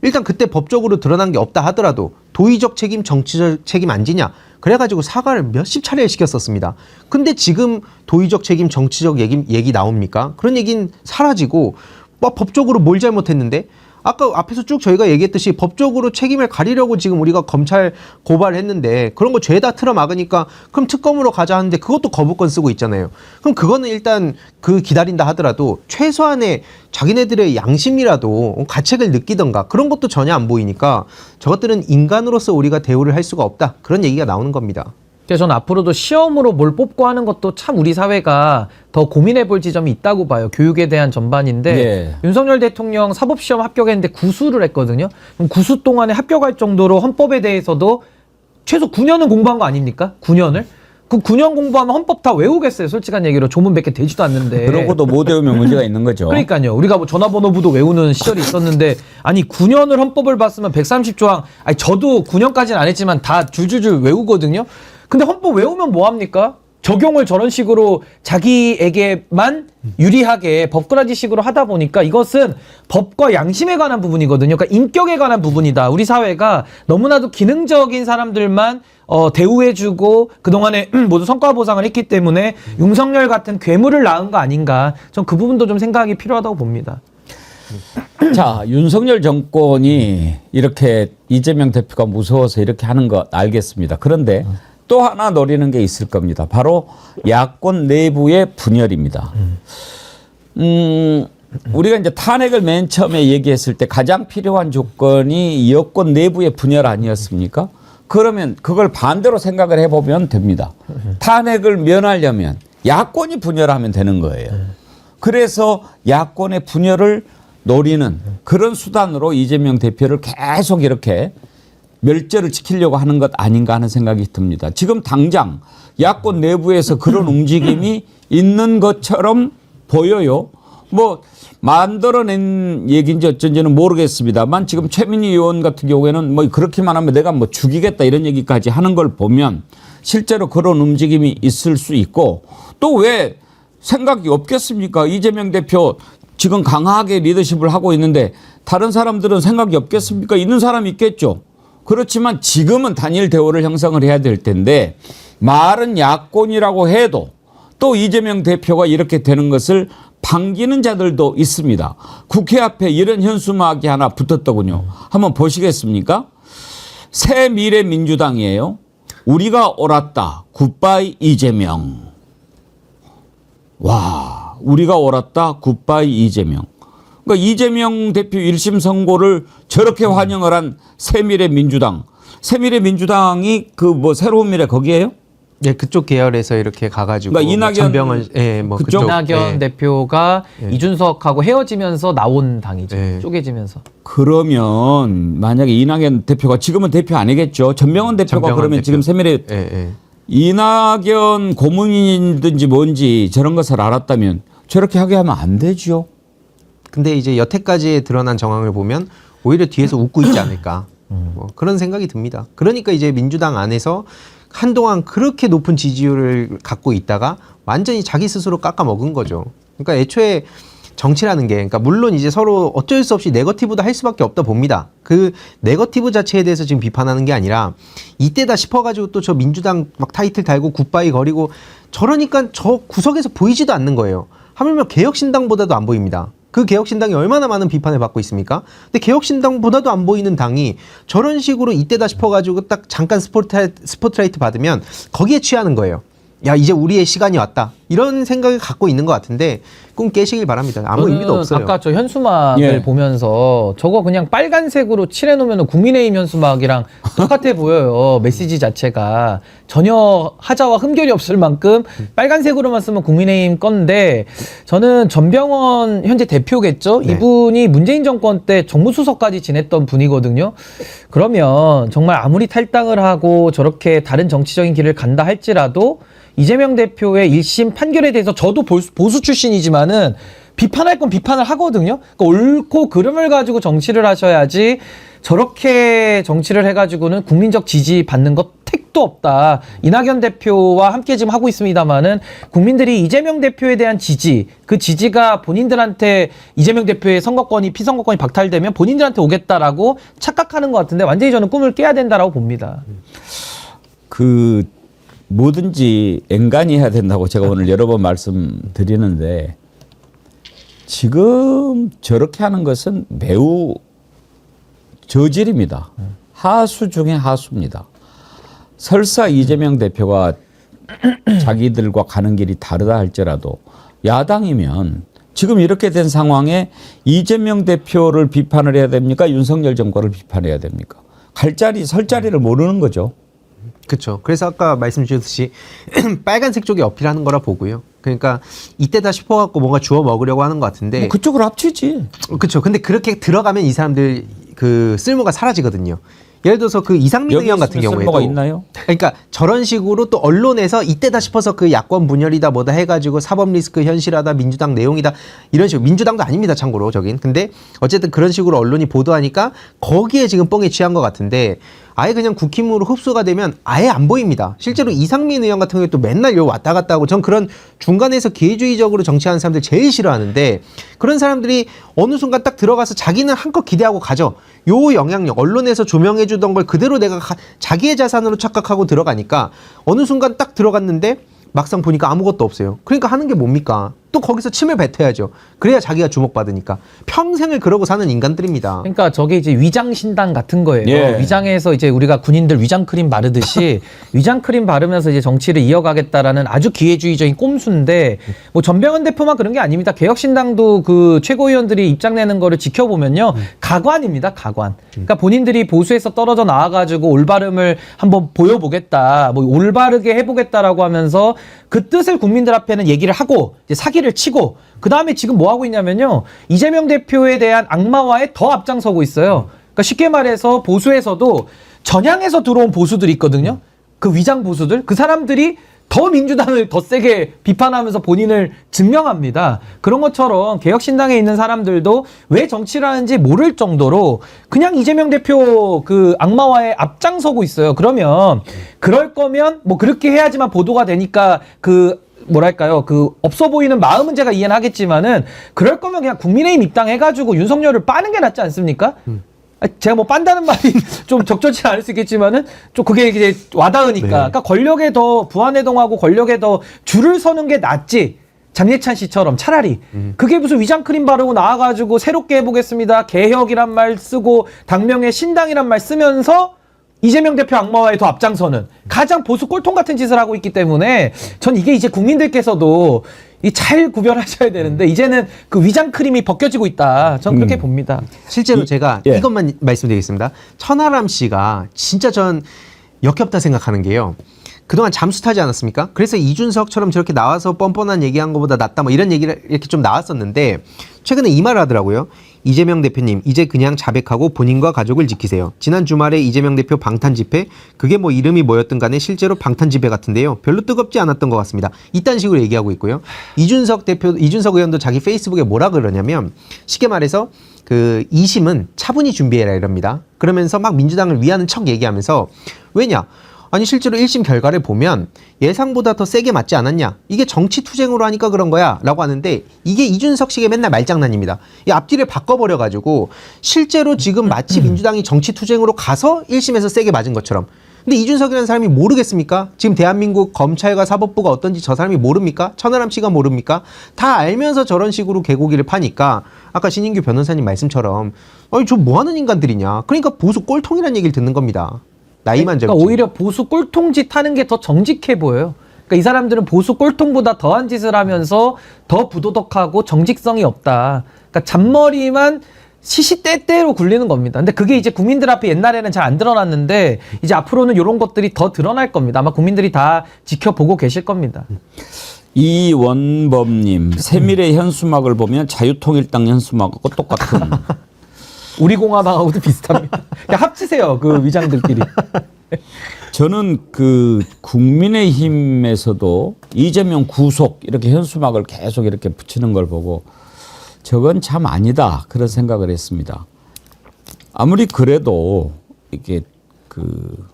일단 그때 법적으로 드러난 게 없다 하더라도 도의적 책임, 정치적 책임 안 지냐? 그래가지고 사과를 몇십 차례 시켰었습니다. 근데 지금 도의적 책임, 정치적 얘기 나옵니까? 그런 얘기는 사라지고 뭐 법적으로 뭘 잘못했는데? 아까 앞에서 쭉 저희가 얘기했듯이 법적으로 책임을 가리려고 지금 우리가 검찰 고발을 했는데 그런 거 죄다 틀어 막으니까 그럼 특검으로 가자 하는데 그것도 거부권 쓰고 있잖아요. 그럼 그거는 일단 그 기다린다 하더라도 최소한의 자기네들의 양심이라도 가책을 느끼던가 그런 것도 전혀 안 보이니까 저것들은 인간으로서 우리가 대우를 할 수가 없다. 그런 얘기가 나오는 겁니다. 그래서 저는 앞으로도 시험으로 뭘 뽑고 하는 것도 참 우리 사회가 더 고민해 볼 지점이 있다고 봐요. 교육에 대한 전반인데 네. 윤석열 대통령 사법시험 합격했는데 구수를 했거든요. 그럼 구수 동안에 합격할 정도로 헌법에 대해서도 최소 9년은 공부한 거 아닙니까? 9년을? 그 9년 공부하면 헌법 다 외우겠어요. 솔직한 얘기로 조문 몇 개 되지도 않는데. 그러고도 못 외우면 문제가 있는 거죠. 그러니까요. 우리가 뭐 전화번호부도 외우는 시절이 있었는데 아니 9년을 헌법을 봤으면 130조항 아니 저도 9년까지는 안 했지만 다 줄줄줄 외우거든요. 근데 헌법 외우면 뭐합니까? 적용을 저런 식으로 자기에게만 유리하게 법꾸라지식으로 하다 보니까 이것은 법과 양심에 관한 부분이거든요. 그러니까 인격에 관한 부분이다. 우리 사회가 너무나도 기능적인 사람들만 대우해주고 그동안에 모두 성과 보상을 했기 때문에 윤석열 같은 괴물을 낳은 거 아닌가. 전 그 부분도 좀 생각이 필요하다고 봅니다. 자, 윤석열 정권이 이렇게 이재명 대표가 무서워서 이렇게 하는 거 알겠습니다. 그런데 또 하나 노리는 게 있을 겁니다. 바로 야권 내부의 분열입니다. 우리가 이제 탄핵을 맨 처음에 얘기했을 때 가장 필요한 조건이 여권 내부의 분열 아니었습니까? 그러면 그걸 반대로 생각을 해보면 됩니다. 탄핵을 면하려면 야권이 분열하면 되는 거예요. 그래서 야권의 분열을 노리는 그런 수단으로 이재명 대표를 계속 이렇게 멸절을 지키려고 하는 것 아닌가 하는 생각이 듭니다. 지금 당장 야권 내부에서 그런 움직임이 있는 것처럼 보여요. 뭐 만들어낸 얘기인지 어쩐지는 모르겠습니다만 지금 최민희 의원 같은 경우에는 뭐 그렇게만 하면 내가 뭐 죽이겠다 이런 얘기까지 하는 걸 보면 실제로 그런 움직임이 있을 수 있고 또 왜 생각이 없겠습니까? 이재명 대표 지금 강하게 리더십을 하고 있는데 다른 사람들은 생각이 없겠습니까? 있는 사람이 있겠죠. 그렇지만 지금은 단일 대우를 형성을 해야 될 텐데 말은 야권이라고 해도 또 이재명 대표가 이렇게 되는 것을 반기는 자들도 있습니다. 국회 앞에 이런 현수막이 하나 붙었더군요. 한번 보시겠습니까? 새미래민주당이에요. 우리가 옳았다. 굿바이 이재명. 와, 우리가 옳았다. 굿바이 이재명. 그러니까 이재명 대표 1심 선고를 저렇게 환영을 한 새미래민주당. 새미래민주당이 그 뭐 새로운 미래 거기에요? 예, 그쪽 계열에서 이렇게 가가지고 그러니까 이낙연 전병헌, 예, 뭐 그쪽? 이낙연 예. 대표가 이준석하고 헤어지면서 나온 당이죠. 예. 쪼개지면서. 그러면 만약에 이낙연 대표가 지금은 대표 아니겠죠. 전병헌 대표가 전병헌 그러면 대표. 지금 새미래 예, 예. 이낙연 고문이든지 뭔지 저런 것을 알았다면 저렇게 하게 하면 안 되죠. 근데 이제 여태까지 드러난 정황을 보면 오히려 뒤에서 웃고 있지 않을까. 뭐 그런 생각이 듭니다. 그러니까 이제 민주당 안에서 한동안 그렇게 높은 지지율을 갖고 있다가 완전히 자기 스스로 깎아먹은 거죠. 그러니까 애초에 정치라는 게, 그러니까 물론 이제 서로 어쩔 수 없이 네거티브도 할 수밖에 없다 봅니다. 그 네거티브 자체에 대해서 지금 비판하는 게 아니라 이때다 싶어가지고 또 저 민주당 막 타이틀 달고 굿바이 거리고 저러니까 저 구석에서 보이지도 않는 거예요. 하물며 개혁신당보다도 안 보입니다. 그 개혁신당이 얼마나 많은 비판을 받고 있습니까? 근데 개혁신당보다도 안 보이는 당이 저런 식으로 이때다 싶어가지고 딱 잠깐 스포트라이트 받으면 거기에 취하는 거예요. 야, 이제 우리의 시간이 왔다. 이런 생각을 갖고 있는 것 같은데 꿈 깨시길 바랍니다. 아무 의미도 없어요. 아까 저 현수막을 예. 보면서 저거 그냥 빨간색으로 칠해놓으면 국민의힘 현수막이랑 똑같아 보여요. 메시지 자체가 전혀 하자와 흠결이 없을 만큼 빨간색으로만 쓰면 국민의힘 건데 저는 전병헌 현재 대표겠죠. 네. 이분이 문재인 정권 때 정무수석까지 지냈던 분이거든요. 그러면 정말 아무리 탈당을 하고 저렇게 다른 정치적인 길을 간다 할지라도 이재명 대표의 1심 판결에 대해서 저도 보수 출신이지만은 비판할 건 비판을 하거든요. 그러니까 옳고 그름을 가지고 정치를 하셔야지 저렇게 정치를 해가지고는 국민적 지지 받는 것 택도 없다. 이낙연 대표와 함께 지금 하고 있습니다만은 국민들이 이재명 대표에 대한 지지, 그 지지가 본인들한테 이재명 대표의 선거권이 피선거권이 박탈되면 본인들한테 오겠다라고 착각하는 것 같은데 완전히 저는 꿈을 깨야 된다라고 봅니다. 그 뭐든지 앵간히 해야 된다고 제가 오늘 여러 번 말씀드리는데 지금 저렇게 하는 것은 매우 저질입니다. 하수 중에 하수입니다. 설사 이재명 대표가 자기들과 가는 길이 다르다 할지라도 야당이면 지금 이렇게 된 상황에 이재명 대표를 비판을 해야 됩니까? 윤석열 정권을 비판해야 됩니까? 갈 자리, 설 자리를 모르는 거죠. 그렇죠. 그래서 아까 말씀 주셨듯이 빨간색 쪽에 어필하는 거라 보고요. 그러니까 이때다 싶어갖고 뭔가 주워 먹으려고 하는 것 같은데. 뭐 그쪽으로 합치지. 그렇죠. 근데 그렇게 들어가면 이 사람들 그 쓸모가 사라지거든요. 예를 들어서 그 이상민 여기 의원 같은 있으면 경우에도 쓸모가 있나요? 그러니까 저런 식으로 또 언론에서 이때다 싶어서 그 야권 분열이다 뭐다 해가지고 사법 리스크 현실화다 민주당 내용이다 이런 식으로 민주당도 아닙니다 참고로 저긴. 근데 어쨌든 그런 식으로 언론이 보도하니까 거기에 지금 뻥에 취한 것 같은데 아예 그냥 국힘으로 흡수가 되면 아예 안 보입니다. 실제로 이상민 의원 같은 경우에 또 맨날 요 왔다 갔다 하고 전 그런 중간에서 기회주의적으로 정치하는 사람들 제일 싫어하는데 그런 사람들이 어느 순간 딱 들어가서 자기는 한껏 기대하고 가죠. 요 영향력 언론에서 조명해 주던 걸 그대로 내가 자기의 자산으로 착각하고 들어가니까 어느 순간 딱 들어갔는데 막상 보니까 아무것도 없어요. 그러니까 하는 게 뭡니까? 또 거기서 침을 뱉어야죠. 그래야 자기가 주목받으니까. 평생을 그러고 사는 인간들입니다. 그러니까 저게 이제 위장신당 같은 거예요. 예. 위장에서 이제 우리가 군인들 위장크림 바르듯이 위장크림 바르면서 이제 정치를 이어가겠다라는 아주 기회주의적인 꼼수인데 뭐 전병헌 대표만 그런 게 아닙니다. 개혁신당도 그 최고위원들이 입장 내는 거를 지켜보면요. 가관입니다. 가관. 그러니까 본인들이 보수에서 떨어져 나와가지고 올바름을 한번 보여보겠다. 뭐 올바르게 해보겠다라고 하면서 그 뜻을 국민들 앞에는 얘기를 하고 이제 사기를 치고 그 다음에 지금 뭐 하고 있냐면요. 이재명 대표에 대한 악마화에 더 앞장서고 있어요. 그러니까 쉽게 말해서 보수에서도 전향해서 들어온 보수들이 있거든요. 그 위장 보수들. 그 사람들이 더 민주당을 더 세게 비판하면서 본인을 증명합니다. 그런 것처럼 개혁신당에 있는 사람들도 왜 정치를 하는지 모를 정도로 그냥 이재명 대표 그 악마화에 앞장서고 있어요. 그러면 그럴 거면 뭐 그렇게 해야지만 보도가 되니까 그 뭐랄까요, 그 없어 보이는 마음은 제가 이해는 하겠지만은 그럴 거면 그냥 국민의힘 입당해가지고 윤석열을 빠는 게 낫지 않습니까? 제가 뭐 빤다는 말이 좀 적절치 않을 수 있겠지만은 좀 그게 이제 와닿으니까. 네. 그러니까 권력에 더 부안해동하고 권력에 더 줄을 서는 게 낫지. 장례찬 씨처럼 차라리 그게 무슨 위장크림 바르고 나와가지고 새롭게 해보겠습니다. 개혁이란 말 쓰고 당명에 신당이란 말 쓰면서 이재명 대표 악마화에 더 앞장서는 가장 보수 꼴통 같은 짓을 하고 있기 때문에 전 이게 이제 국민들께서도 이 잘 구별하셔야 되는데 이제는 그 위장크림이 벗겨지고 있다. 전 그렇게 봅니다. 실제로 제가 예. 이것만 말씀드리겠습니다. 천하람 씨가 진짜 전 역겹다 생각하는 게요. 그동안 잠수 타지 않았습니까? 그래서 이준석처럼 저렇게 나와서 뻔뻔한 얘기한 것보다 낫다 뭐 이런 얘기를 이렇게 좀 나왔었는데 최근에 이 말을 하더라고요. 이재명 대표님 이제 그냥 자백하고 본인과 가족을 지키세요. 지난 주말에 이재명 대표 방탄 집회 그게 뭐 이름이 뭐였든 간에 실제로 방탄 집회 같은데요. 별로 뜨겁지 않았던 것 같습니다. 이딴 식으로 얘기하고 있고요. 이준석 의원도 자기 페이스북에 뭐라 그러냐면 쉽게 말해서 그 2심은 차분히 준비해라 이럽니다. 그러면서 막 민주당을 위하는 척 얘기하면서 왜냐? 아니 실제로 1심 결과를 보면 예상보다 더 세게 맞지 않았냐? 이게 정치 투쟁으로 하니까 그런 거야 라고 하는데 이게 이준석식의 맨날 말장난입니다. 이 앞뒤를 바꿔버려가지고 실제로 지금 마치 민주당이 정치 투쟁으로 가서 1심에서 세게 맞은 것처럼. 근데 이준석이라는 사람이 모르겠습니까? 지금 대한민국 검찰과 사법부가 어떤지 저 사람이 모릅니까? 천하람 씨가 모릅니까? 다 알면서 저런 식으로 개고기를 파니까 아까 신인규 변호사님 말씀처럼 아니 저 뭐하는 인간들이냐? 그러니까 보수 꼴통이라는 얘기를 듣는 겁니다. 나이만 그러니까 젊지. 오히려 보수 꼴통짓 하는 게 더 정직해 보여요. 그러니까 이 사람들은 보수 꼴통보다 더한 짓을 하면서 더 부도덕하고 정직성이 없다. 그러니까 잔머리만 시시때때로 굴리는 겁니다. 근데 그게 이제 국민들 앞에 옛날에는 잘 안 드러났는데 이제 앞으로는 이런 것들이 더 드러날 겁니다. 아마 국민들이 다 지켜보고 계실 겁니다. 이원범님, 세밀의 현수막을 보면 자유통일당 현수막하고 똑같은. 우리 공화당하고도 비슷합니다. 그냥 합치세요, 그 위장들끼리. 저는 그 국민의힘에서도 이재명 구속 이렇게 현수막을 계속 이렇게 붙이는 걸 보고 저건 참 아니다 그런 생각을 했습니다. 아무리 그래도 이게 그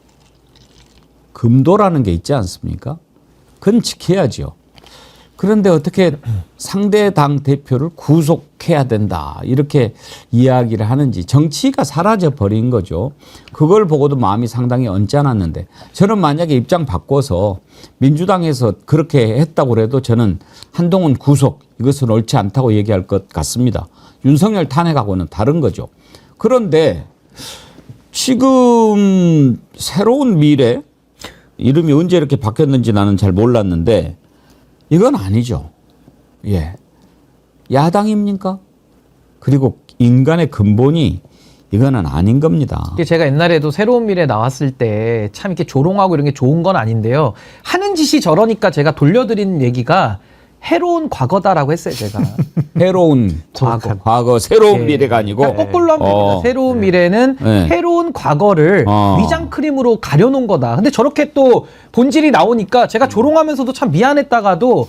금도라는 게 있지 않습니까? 그건 지켜야죠. 그런데 어떻게 상대 당 대표를 구속해야 된다 이렇게 이야기를 하는지 정치가 사라져 버린 거죠. 그걸 보고도 마음이 상당히 언짢았는데 저는 만약에 입장 바꿔서 민주당에서 그렇게 했다고 해도 저는 한동훈 구속 이것은 옳지 않다고 얘기할 것 같습니다. 윤석열 탄핵하고는 다른 거죠. 그런데 지금 새로운 미래 이름이 언제 이렇게 바뀌었는지 나는 잘 몰랐는데 이건 아니죠. 예. 야당입니까? 그리고 인간의 근본이 이거는 아닌 겁니다. 이게 제가 옛날에도 새로운 미래 나왔을 때 참 이렇게 조롱하고 이런 게 좋은 건 아닌데요. 하는 짓이 저러니까 제가 돌려드린 얘기가 해로운 과거다라고 했어요, 제가. 해로운 과거 새로운 네. 미래가 아니고 그러니까 거꾸로 하면 됩니다. 새로운 미래는 네. 해로운 과거를 위장 크림으로 가려놓은 거다. 근데 저렇게 또 본질이 나오니까 제가 조롱하면서도 참 미안했다가도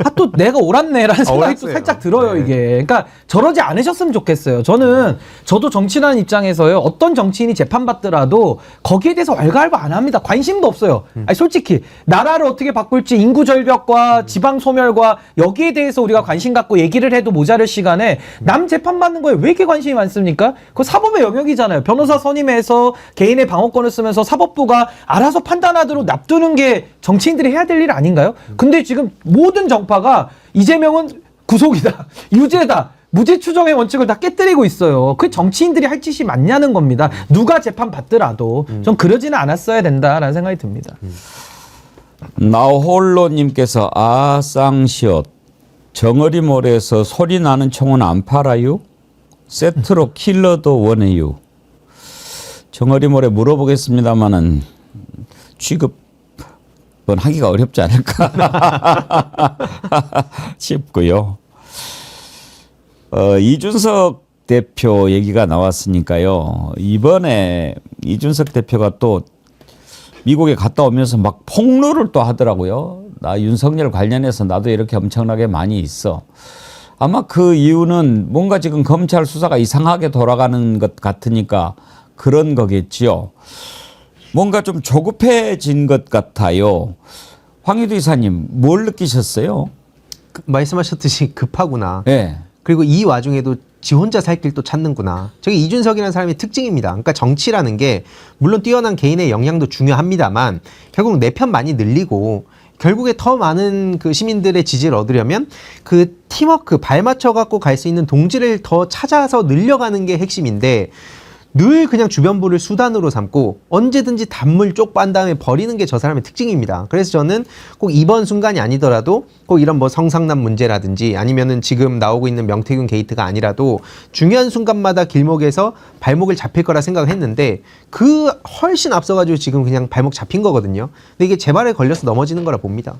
아, 또 내가 옳았네라는 생각이 또 옳았어요. 살짝 들어요, 네. 이게. 그러니까 저러지 않으셨으면 좋겠어요. 저도 정치라는 입장에서요. 어떤 정치인이 재판받더라도 거기에 대해서 왈가왈부 안 합니다. 관심도 없어요. 아니, 솔직히 나라를 어떻게 바꿀지 인구 절벽과 지방 소멸과 여기에 대해서 우리가 관심 갖고 얘기를 해도 모자랄 시간에 남 재판받는 거에 왜 이렇게 관심이 많습니까? 그거 사법의 영역이잖아요. 변호사 선임해서 개인의 방어권을 쓰면서 사법부가 알아서 판단하도록 납두는 게 정치인들이 해야 될 일 아닌가요? 근데 지금 모든 정파가 이재명은 구속이다, 유죄다, 무죄 추정의 원칙을 다 깨뜨리고 있어요. 그 정치인들이 할 짓이 맞냐는 겁니다. 누가 재판 받더라도 좀 그러지는 않았어야 된다라는 생각이 듭니다. 나홀로님께서 쌍시옷 정어리몰에서 소리 나는 총은 안 팔아요? 세트로 킬러도 원해요. 정어리몰에 물어보겠습니다마는 취급은 하기가 어렵지 않을까 싶고요. 이준석 대표 얘기가 나왔으니까요. 이번에 이준석 대표가 또 미국에 갔다 오면서 막 폭로를 또 하더라고요. 나 윤석열 관련해서 나도 이렇게 엄청나게 많이 있어. 아마 그 이유는 뭔가 지금 검찰 수사가 이상하게 돌아가는 것 같으니까 그런 거겠지요. 뭔가 좀 조급해진 것 같아요. 황희두 이사님 뭘 느끼셨어요? 말씀하셨듯이 급하구나. 네. 그리고 이 와중에도 지 혼자 살 길 또 찾는구나. 저게 이준석이라는 사람의 특징입니다. 그러니까 정치라는 게 물론 뛰어난 개인의 역량도 중요합니다만 결국 내 편 많이 늘리고 결국에 더 많은 그 시민들의 지지를 얻으려면 그 팀워크 발 맞춰 갖고 갈 수 있는 동지를 더 찾아서 늘려가는 게 핵심인데 늘 그냥 주변부를 수단으로 삼고 언제든지 단물 쪽 빤 다음에 버리는 게 저 사람의 특징입니다. 그래서 저는 꼭 이번 순간이 아니더라도 꼭 이런 뭐 성상남 문제라든지 아니면은 지금 나오고 있는 명태균 게이트가 아니라도 중요한 순간마다 길목에서 발목을 잡힐 거라 생각을 했는데 그 훨씬 앞서가지고 지금 그냥 발목 잡힌 거거든요. 근데 이게 제 발에 걸려서 넘어지는 거라 봅니다.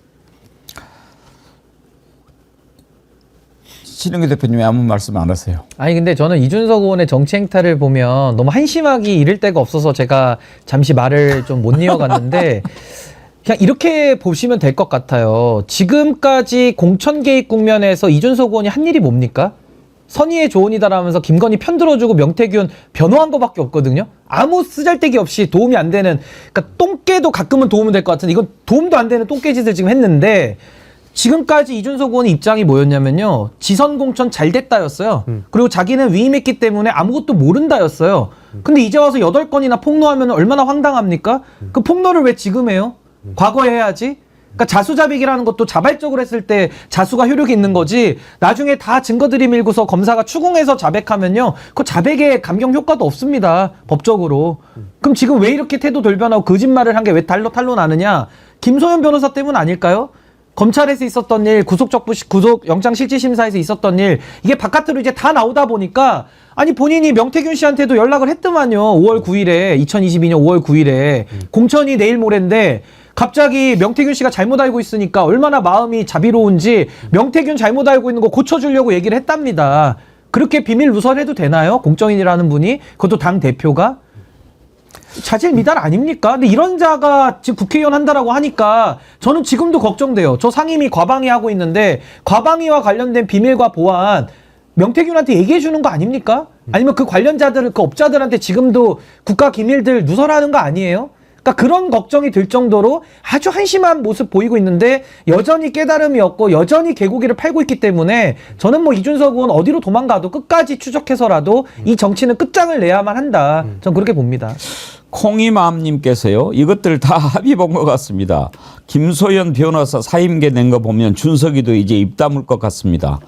신영기 대표님이 아무 말씀 안 하세요. 아니 근데 저는 이준석 의원의 정치 행태를 보면 너무 한심하기 이를 데가 없어서 제가 잠시 말을 좀 못 이어갔는데 그냥 이렇게 보시면 될 것 같아요. 지금까지 공천 개입 국면에서 이준석 의원이 한 일이 뭡니까? 선의의 조언이다라면서 김건희 편들어주고 명태균 변호한 거밖에 없거든요. 아무 쓰잘데기 없이 도움이 안 되는, 그러니까 똥개도 가끔은 도움은 될 것 같은데 이건 도움도 안 되는 똥개짓을 지금 했는데, 지금까지 이준석 의원의 입장이 뭐였냐면요, 지선 공천 잘 됐다였어요. 그리고 자기는 위임했기 때문에 아무것도 모른다였어요. 근데 이제 와서 8건이나 폭로하면 얼마나 황당합니까? 그 폭로를 왜 지금 해요? 과거에 해야지. 그러니까 자수자백이라는 것도 자발적으로 했을 때 자수가 효력이 있는 거지, 나중에 다 증거들이 밀고서 검사가 추궁해서 자백하면요, 그 자백에 감경 효과도 없습니다, 법적으로. 그럼 지금 왜 이렇게 태도 돌변하고 거짓말을 한 게 왜 탈로 나느냐? 김소연 변호사 때문 아닐까요? 검찰에서 있었던 일, 구속 영장실질심사에서 있었던 일, 이게 바깥으로 이제 다 나오다 보니까, 아니 본인이 명태균 씨한테도 연락을 했더만요. 5월 9일에 2022년 5월 9일에 공천이 내일 모레인데 갑자기 명태균 씨가 잘못 알고 있으니까 얼마나 마음이 자비로운지 명태균 잘못 알고 있는 거 고쳐주려고 얘기를 했답니다. 그렇게 비밀 누설해도 되나요? 공정인이라는 분이, 그것도 당 대표가. 자질 미달 아닙니까? 근데 이런 자가 지금 국회의원 한다라고 하니까 저는 지금도 걱정돼요. 저 상임위 과방위 하고 있는데 과방위와 관련된 비밀과 보안 명태균한테 얘기해 주는 거 아닙니까? 아니면 그 관련자들, 그 업자들한테 지금도 국가 기밀들 누설하는 거 아니에요? 그러니까 그런 걱정이 들 정도로 아주 한심한 모습 보이고 있는데 여전히 깨달음이 없고 여전히 개고기를 팔고 있기 때문에 저는 뭐 이준석 의원 어디로 도망가도 끝까지 추적해서라도 이 정치는 끝장을 내야만 한다. 전 그렇게 봅니다. 콩이맘님께서요, 이것들 다 합의 본 것 같습니다. 김소연 변호사 사임계 낸 거 보면 준석이도 이제 입 다물 것 같습니다.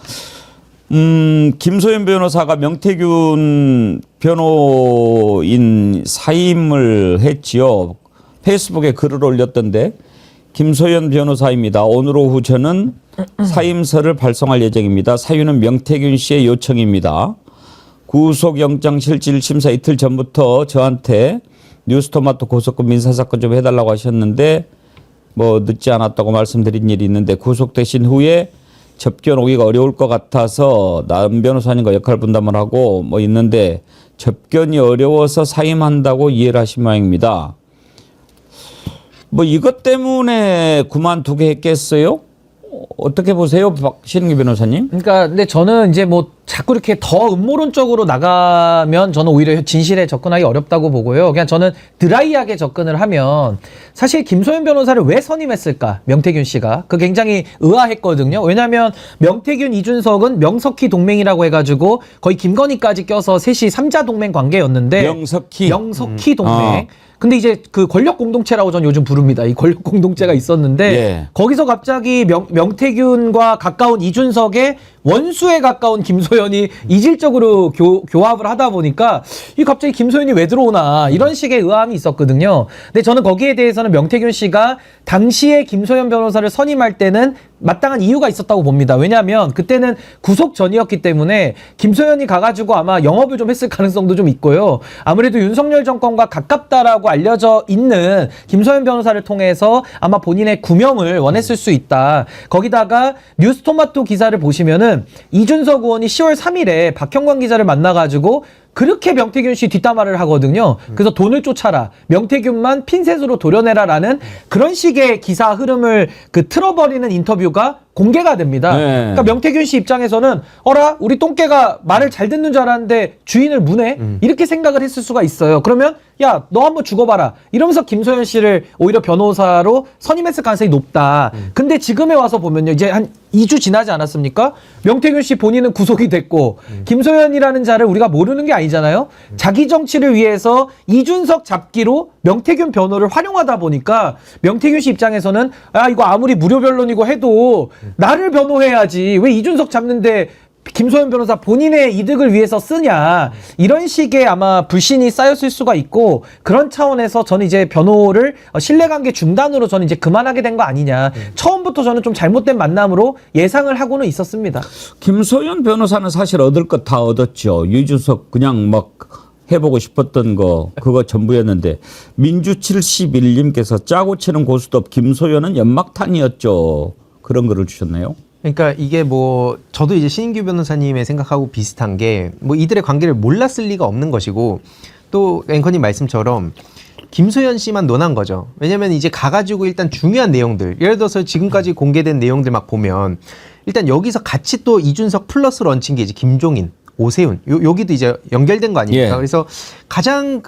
김소연 변호사가 명태균 변호인 사임을 했지요. 페이스북에 글을 올렸던데, 김소연 변호사입니다. 오늘 오후 저는 사임서를 발송할 예정입니다. 사유는 명태균 씨의 요청입니다. 구속영장실질심사 이틀 전부터 저한테 뉴스토마토 고속급 민사사건 좀 해달라고 하셨는데 뭐 늦지 않았다고 말씀드린 일이 있는데, 구속되신 후에 접견 오기가 어려울 것 같아서 남 변호사님과 역할 분담을 하고 뭐 있는데 접견이 어려워서 사임한다고 이해를 하신 모양입니다. 뭐 이것 때문에 그만두게 했겠어요? 어떻게 보세요, 박신기 변호사님? 그러니까 근데 저는 이제 뭐 자꾸 이렇게 더 음모론적으로 나가면 저는 오히려 진실에 접근하기 어렵다고 보고요. 그냥 저는 드라이하게 접근을 하면, 사실 김소연 변호사를 왜 선임했을까? 명태균 씨가. 그 굉장히 의아했거든요. 왜냐하면 명태균, 이준석은 명석희 동맹이라고 해가지고 거의 김건희까지 껴서 셋이 3자 동맹 관계였는데, 명석희 동맹. 근데 이제 그 권력 공동체라고 전 요즘 부릅니다. 이 권력 공동체가 있었는데, 예. 거기서 갑자기 명태균과 가까운 이준석의 원수에 가까운 김소연이 이질적으로 교합을 하다 보니까 이 갑자기 김소연이 왜 들어오나 이런 식의 의아함이 있었거든요. 근데 저는 거기에 대해서는 명태균 씨가 당시에 김소연 변호사를 선임할 때는 마땅한 이유가 있었다고 봅니다. 왜냐하면 그때는 구속 전이었기 때문에 김소연이 가가지고 아마 영업을 좀 했을 가능성도 좀 있고요. 아무래도 윤석열 정권과 가깝다라고 알려져 있는 김소연 변호사를 통해서 아마 본인의 구명을 원했을 수 있다. 거기다가 뉴스토마토 기사를 보시면은 이준석 의원이 10월 3일에 박형광 기자를 만나가지고 그렇게 명태균 씨 뒷담화를 하거든요. 그래서 돈을 쫓아라, 명태균만 핀셋으로 도려내라라는 그런 식의 기사 흐름을 틀어버리는 인터뷰가 공개가 됩니다. 네. 그러니까 명태균 씨 입장에서는 어라, 우리 똥개가 말을 잘 듣는 줄 알았는데 주인을 무네? 이렇게 생각을 했을 수가 있어요. 그러면 야, 너 한번 죽어봐라 이러면서 김소연 씨를 오히려 변호사로 선임했을 가능성이 높다. 근데 지금에 와서 보면요, 이제 한 2주 지나지 않았습니까? 명태균 씨 본인은 구속이 됐고 김소연이라는 자를 우리가 모르는 게 아니잖아요. 자기 정치를 위해서 이준석 잡기로 명태균 변호를 활용하다 보니까 명태균 씨 입장에서는 아, 이거 아무리 무료 변론이고 해도 나를 변호해야지 왜 이준석 잡는데 김소연 변호사 본인의 이득을 위해서 쓰냐, 이런 식의 아마 불신이 쌓였을 수가 있고, 그런 차원에서 저는 이제 변호를 신뢰관계 중단으로 저는 이제 그만하게 된 거 아니냐. 처음부터 저는 좀 잘못된 만남으로 예상을 하고는 있었습니다. 김소연 변호사는 사실 얻을 것 다 얻었죠. 유준석 그냥 막 해보고 싶었던 거 그거 전부였는데, 민주 71님께서 짜고 치는 고스톱 김소연은 연막탄이었죠. 그런 글을 주셨네요. 그러니까 이게 뭐 저도 이제 신인규 변호사님의 생각하고 비슷한 게, 뭐 이들의 관계를 몰랐을 리가 없는 것이고, 또 앵커님 말씀처럼 김소연 씨만 논한 거죠. 왜냐면 이제 가가지고 일단 중요한 내용들, 예를 들어서 지금까지 공개된 내용들 막 보면 일단 여기서 같이 또 이준석 플러스로 얹힌 게 이제 김종인, 오세훈, 여기도 이제 연결된 거 아닙니까? 예. 그래서 가장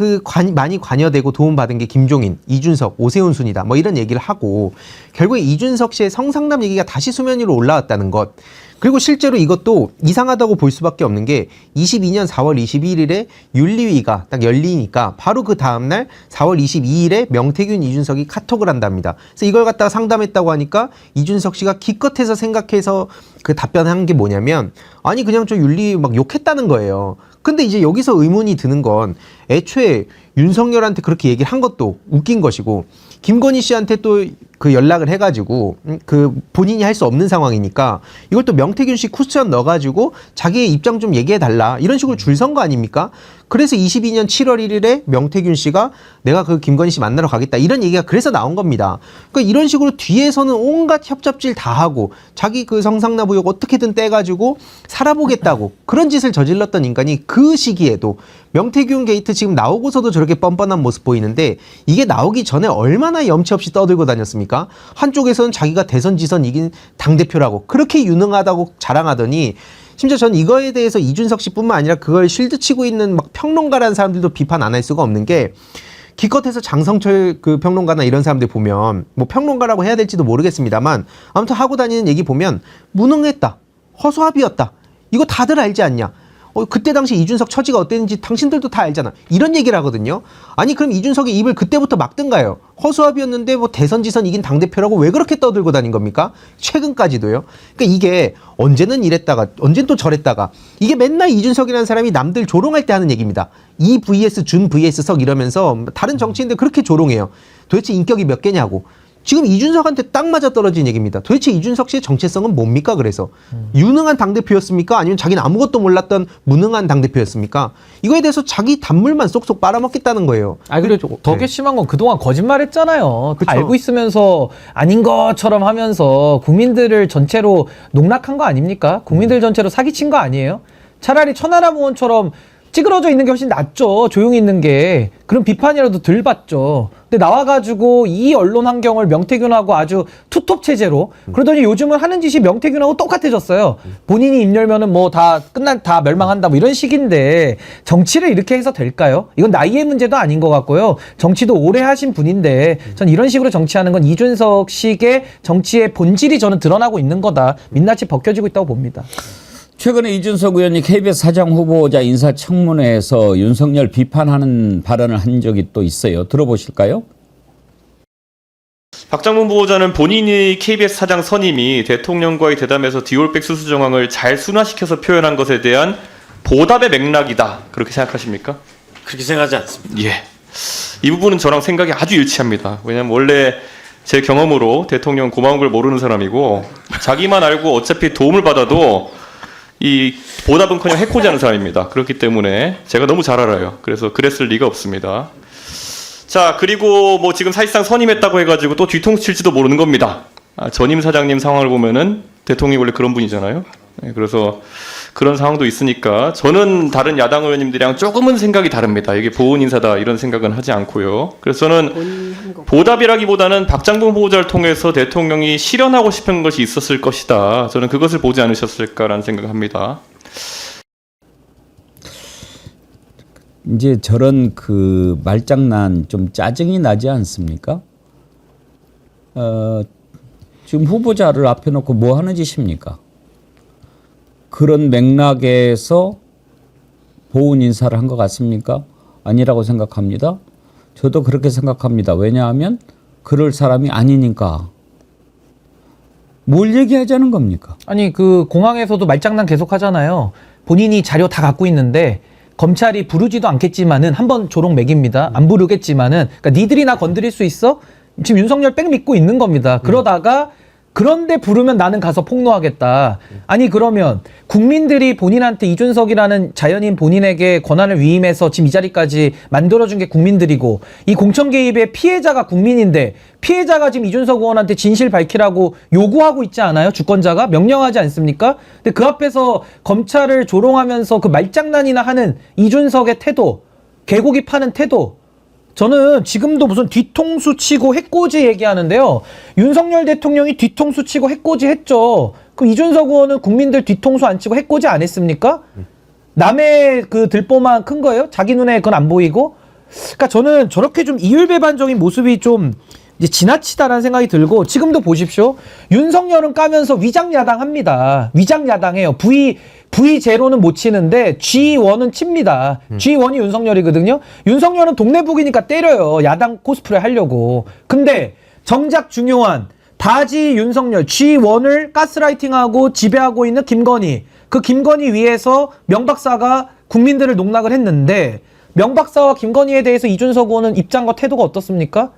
많이 관여되고 도움받은 게 김종인, 이준석, 오세훈 순이다. 뭐 이런 얘기를 하고 결국에 이준석 씨의 성상남 얘기가 다시 수면 위로 올라왔다는 것. 그리고 실제로 이것도 이상하다고 볼 수밖에 없는 게 22년 4월 21일에 윤리위가 딱 열리니까 바로 그 다음날 4월 22일에 명태균, 이준석이 카톡을 한답니다. 그래서 이걸 갖다가 상담했다고 하니까 이준석 씨가 기껏해서 생각해서 그 답변한 게 뭐냐면 아니 그냥 저 윤리위 막 욕했다는 거예요. 근데 이제 여기서 의문이 드는 건 애초에 윤석열한테 그렇게 얘기를 한 것도 웃긴 것이고 김건희 씨한테 또 그 연락을 해가지고 그 본인이 할 수 없는 상황이니까 이걸 또 명태균 씨 쿠션 넣어가지고 자기의 입장 좀 얘기해달라 이런 식으로 줄 선 거 아닙니까? 그래서 22년 7월 1일에 명태균 씨가 내가 그 김건희 씨 만나러 가겠다 이런 얘기가 그래서 나온 겁니다. 그러니까 이런 식으로 뒤에서는 온갖 협잡질 다 하고 자기 그 성상납 의혹 어떻게든 떼가지고 살아보겠다고 그런 짓을 저질렀던 인간이 그 시기에도 명태균 게이트 지금 나오고서도 저렇게 뻔뻔한 모습 보이는데 이게 나오기 전에 얼마나 염치 없이 떠들고 다녔습니까? 한쪽에서는 자기가 대선 지선 이긴 당대표라고 그렇게 유능하다고 자랑하더니 심지어 전 이거에 대해서 이준석 씨뿐만 아니라 그걸 실드치고 있는 막 평론가라는 사람들도 비판 안 할 수가 없는 게 기껏해서 장성철 그 평론가나 이런 사람들 보면 뭐 평론가라고 해야 될지도 모르겠습니다만 아무튼 하고 다니는 얘기 보면 무능했다, 허수아비였다 이거 다들 알지 않냐? 그때 당시 이준석 처지가 어땠는지 당신들도 다 알잖아. 이런 얘기를 하거든요. 아니 그럼 이준석의 입을 그때부터 막든가요. 허수아비였는데 뭐 대선 지선 이긴 당대표라고 왜 그렇게 떠들고 다닌 겁니까? 최근까지도요. 그러니까 이게 언제는 이랬다가 언제는 또 저랬다가 이게 맨날 이준석이라는 사람이 남들 조롱할 때 하는 얘기입니다. 이 vs 준 vs 석 이러면서 다른 정치인들 그렇게 조롱해요. 도대체 인격이 몇 개냐고. 지금 이준석한테 딱 맞아떨어진 얘기입니다. 도대체 이준석 씨의 정체성은 뭡니까? 그래서 유능한 당대표였습니까? 아니면 자기는 아무것도 몰랐던 무능한 당대표였습니까? 이거에 대해서 자기 단물만 쏙쏙 빨아먹겠다는 거예요. 그리고 더 괘씸한 건 그동안 거짓말했잖아요. 그쵸. 다 알고 있으면서 아닌 것처럼 하면서 국민들을 전체로 농락한 거 아닙니까? 국민들 전체로 사기친 거 아니에요? 차라리 천하람의원처럼 찌그러져 있는 게 훨씬 낫죠. 조용히 있는 게. 그런 비판이라도 덜 받죠. 근데 나와가지고 이 언론 환경을 명태균하고 아주 투톱 체제로 그러더니 요즘은 하는 짓이 명태균하고 똑같아졌어요. 본인이 입 열면은 뭐 다 다 멸망한다 뭐 이런 식인데 정치를 이렇게 해서 될까요? 이건 나이의 문제도 아닌 것 같고요. 정치도 오래 하신 분인데 전 이런 식으로 정치하는 건 이준석 식의 정치의 본질이 저는 드러나고 있는 거다. 민낯이 벗겨지고 있다고 봅니다. 최근에 이준석 의원이 KBS 사장 후보자 인사청문회에서 윤석열 비판하는 발언을 한 적이 또 있어요. 들어보실까요? 박장문 후보자는 본인이 KBS 사장 선임이 대통령과의 대담에서 디올백 수수 정황을 잘 순화시켜서 표현한 것에 대한 보답의 맥락이다. 그렇게 생각하십니까? 그렇게 생각하지 않습니다. 예. 이 부분은 저랑 생각이 아주 일치합니다. 왜냐하면 원래 제 경험으로 대통령 고마운 걸 모르는 사람이고 자기만 알고 어차피 도움을 받아도 이 보답은커녕 해코지하는 사람입니다. 그렇기 때문에 제가 너무 잘 알아요. 그래서 그랬을 리가 없습니다. 자, 그리고 뭐 지금 사실상 선임했다고 해가지고 또 뒤통수 칠지도 모르는 겁니다. 전임 사장님 상황을 보면은 대통령이 원래 그런 분이잖아요. 네, 그래서 그런 상황도 있으니까 저는 다른 야당 의원님들이랑 조금은 생각이 다릅니다. 이게 보훈 인사다 이런 생각은 하지 않고요. 그래서 저는 보답이라기보다는 박장군 후보자를 통해서 대통령이 실현하고 싶은 것이 있었을 것이다. 저는 그것을 보지 않으셨을까라는 생각을 합니다. 이제 저런 그 말장난 좀 짜증이 나지 않습니까? 지금 후보자를 앞에 놓고 뭐 하는 짓입니까? 그런 맥락에서 보훈 인사를 한 것 같습니까? 아니라고 생각합니다. 저도 그렇게 생각합니다. 왜냐하면 그럴 사람이 아니니까. 뭘 얘기하자는 겁니까? 아니 그 공항에서도 말장난 계속 하잖아요. 본인이 자료 다 갖고 있는데 검찰이 부르지도 않겠지만은 한번 조롱 매깁니다. 안 부르겠지만은 그러니까 니들이 나 건드릴 수 있어? 지금 윤석열 뺑 믿고 있는 겁니다. 그러다가 그런데 부르면 나는 가서 폭로하겠다. 아니 그러면 국민들이 본인한테 이준석이라는 자연인 본인에게 권한을 위임해서 지금 이 자리까지 만들어준 게 국민들이고 이 공천 개입의 피해자가 국민인데 피해자가 지금 이준석 의원한테 진실 밝히라고 요구하고 있지 않아요? 주권자가 명령하지 않습니까? 근데 그 앞에서 검찰을 조롱하면서 그 말장난이나 하는 이준석의 태도, 개고기 파는 태도 저는 지금도 무슨 뒤통수 치고 해코지 얘기하는데요. 윤석열 대통령이 뒤통수 치고 해코지 했죠. 그럼 이준석 의원은 국민들 뒤통수 안 치고 해코지 안 했습니까? 남의 그 들보만 큰 거예요? 자기 눈에 그건 안 보이고? 그러니까 저는 저렇게 좀 이율배반적인 모습이 좀 이제 지나치다라는 생각이 들고, 지금도 보십시오. 윤석열은 까면서 위장야당 합니다. 위장야당해요. V0는 못 치는데 G1은 칩니다. G1이 윤석열이거든요. 윤석열은 동네북이니까 때려요. 야당 코스프레 하려고. 근데 정작 중요한 다지 윤석열 G1을 가스라이팅하고 지배하고 있는 김건희. 그 김건희 위에서 명 박사가 국민들을 농락을 했는데, 명 박사와 김건희에 대해서 이준석 의원은 입장과 태도가 어떻습니까?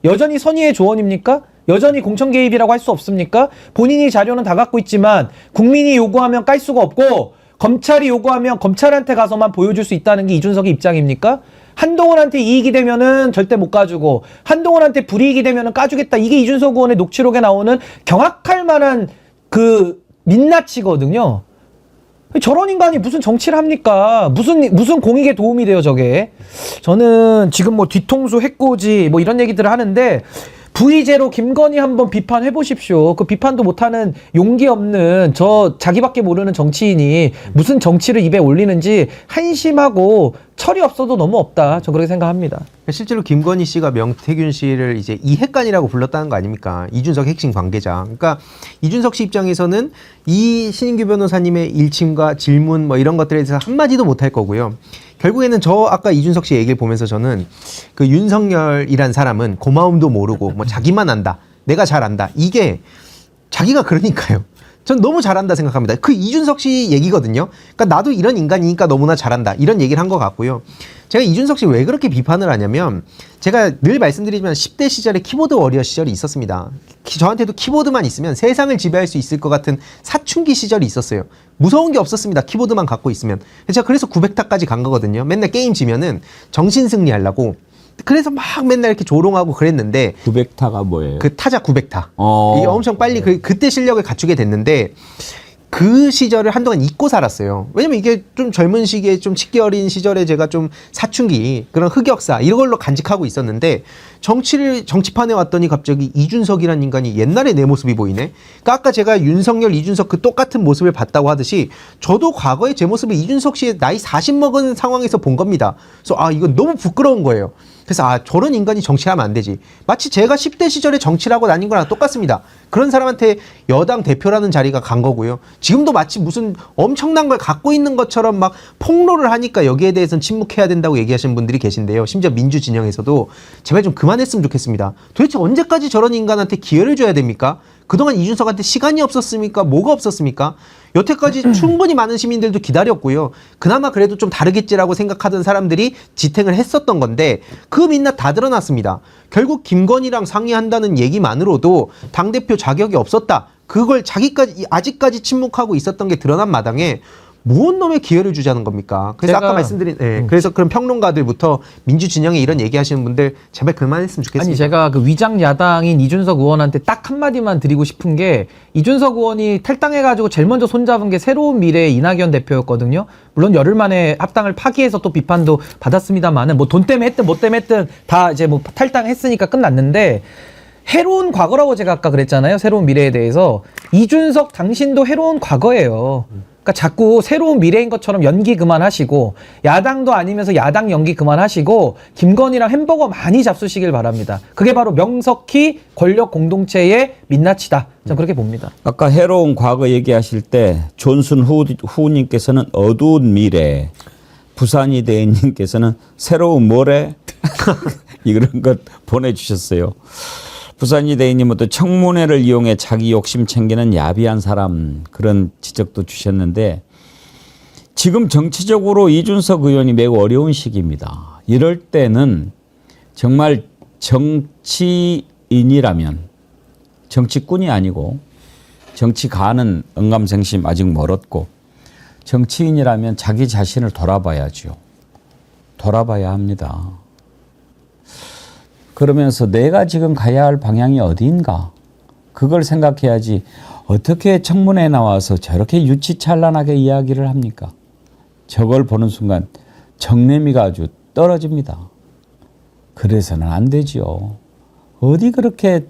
여전히 선의의 조언입니까? 여전히 공천 개입이라고 할 수 없습니까? 본인이 자료는 다 갖고 있지만 국민이 요구하면 깔 수가 없고, 검찰이 요구하면 검찰한테 가서만 보여줄 수 있다는 게 이준석의 입장입니까? 한동훈한테 이익이 되면은 절대 못 까주고, 한동훈한테 불이익이 되면은 까주겠다. 이게 이준석 의원의 녹취록에 나오는 경악할 만한 그 민낯이거든요. 저런 인간이 무슨 정치를 합니까? 무슨 공익에 도움이 돼요, 저게? 저는 지금 뭐 뒤통수 해코지 뭐 이런 얘기들을 하는데, V0 김건희 한번 비판해 보십시오. 그 비판도 못하는 용기 없는 저 자기밖에 모르는 정치인이 무슨 정치를 입에 올리는지 한심하고 철이 없어도 너무 없다. 저 그렇게 생각합니다. 실제로 김건희 씨가 명태균 씨를 이제 이핵관이라고 불렀다는 거 아닙니까? 이준석 핵심 관계자. 그러니까 이준석 씨 입장에서는 이 신인규 변호사님의 일침과 질문 뭐 이런 것들에 대해서 한마디도 못할 거고요. 결국에는 저 아까 이준석 씨 얘기를 보면서 저는 그 윤석열이란 사람은 고마움도 모르고 뭐 자기만 안다, 내가 잘 안다, 이게 자기가 그러니까요. 전 너무 잘한다 생각합니다. 그 이준석 씨 얘기거든요. 그러니까 나도 이런 인간이니까 너무나 잘한다, 이런 얘기를 한 것 같고요. 제가 이준석 씨 왜 그렇게 비판을 하냐면, 제가 늘 말씀드리지만 10대 시절에 키보드 워리어 시절이 있었습니다. 저한테도 키보드만 있으면 세상을 지배할 수 있을 것 같은 사춘기 시절이 있었어요. 무서운 게 없었습니다. 키보드만 갖고 있으면. 제가 그래서 900타까지 간 거거든요. 맨날 게임 지면은 정신 승리하려고. 그래서 막 맨날 이렇게 조롱하고 그랬는데, 900타가 뭐예요? 그 타자 900타. 어. 이게 엄청 빨리 그때 실력을 갖추게 됐는데, 그 시절을 한동안 잊고 살았어요. 왜냐면 이게 좀 젊은 시기에 좀 치기 어린 시절에 제가 좀 사춘기, 그런 흑역사 이런 걸로 간직하고 있었는데, 정치판에 왔더니 갑자기 이준석이라는 인간이 옛날에 내 모습이 보이네. 그러니까 아까 제가 윤석열, 이준석 그 똑같은 모습을 봤다고 하듯이, 저도 과거에 제 모습을 이준석 씨의 나이 40 먹은 상황에서 본 겁니다. 그래서 이건 너무 부끄러운 거예요. 그래서 저런 인간이 정치하면 안 되지. 마치 제가 10대 시절에 정치를 하고 다닌 거랑 똑같습니다. 그런 사람한테 여당 대표라는 자리가 간 거고요. 지금도 마치 무슨 엄청난 걸 갖고 있는 것처럼 막 폭로를 하니까 여기에 대해서는 침묵해야 된다고 얘기하시는 분들이 계신데요. 심지어 민주진영에서도 제발 좀 그만했으면 좋겠습니다. 도대체 언제까지 저런 인간한테 기회를 줘야 됩니까? 그동안 이준석한테 시간이 없었습니까? 뭐가 없었습니까? 여태까지 충분히 많은 시민들도 기다렸고요. 그나마 그래도 좀 다르겠지라고 생각하던 사람들이 지탱을 했었던 건데, 그 민낯 다 드러났습니다. 결국 김건희랑 상의한다는 얘기만으로도 당대표 자격이 없었다. 그걸 아직까지 침묵하고 있었던 게 드러난 마당에 무슨 놈의 기회를 주자는 겁니까? 그래서 아까 말씀드린, 그래서 그런 평론가들부터 민주진영에 이런 얘기하시는 분들 제발 그만했으면 좋겠습니다. 아니, 제가 그 위장 야당인 이준석 의원한테 딱 한마디만 드리고 싶은 게, 이준석 의원이 탈당해가지고 제일 먼저 손잡은 게 새로운 미래의 이낙연 대표였거든요. 물론 열흘 만에 합당을 파기해서 또 비판도 받았습니다만은, 뭐 돈 때문에 했든 뭐 때문에 했든 다 이제 뭐 탈당했으니까 끝났는데, 해로운 과거라고 제가 아까 그랬잖아요. 새로운 미래에 대해서. 이준석 당신도 해로운 과거예요. 그러니까 자꾸 새로운 미래인 것처럼 연기 그만하시고, 야당도 아니면서 야당 연기 그만하시고, 김건희랑 햄버거 많이 잡수시길 바랍니다. 그게 바로 명석히 권력 공동체의 민낯이다. 저는 그렇게 봅니다. 아까 해로운 과거 얘기하실 때 존슨 후님께서는 어두운 미래, 부산이 대인님께서는 새로운 모래 이런 것 보내주셨어요. 부산이 대인님은 또 청문회를 이용해 자기 욕심 챙기는 야비한 사람, 그런 지적도 주셨는데, 지금 정치적으로 이준석 의원이 매우 어려운 시기입니다. 이럴 때는 정말 정치인이라면, 정치꾼이 아니고 정치가는 언감생심 아직 멀었고, 정치인이라면 자기 자신을 돌아봐야죠. 돌아봐야 합니다. 그러면서 내가 지금 가야 할 방향이 어디인가? 그걸 생각해야지 어떻게 청문회에 나와서 저렇게 유치찬란하게 이야기를 합니까? 저걸 보는 순간 정내미가 아주 떨어집니다. 그래서는 안 되지요. 어디 그렇게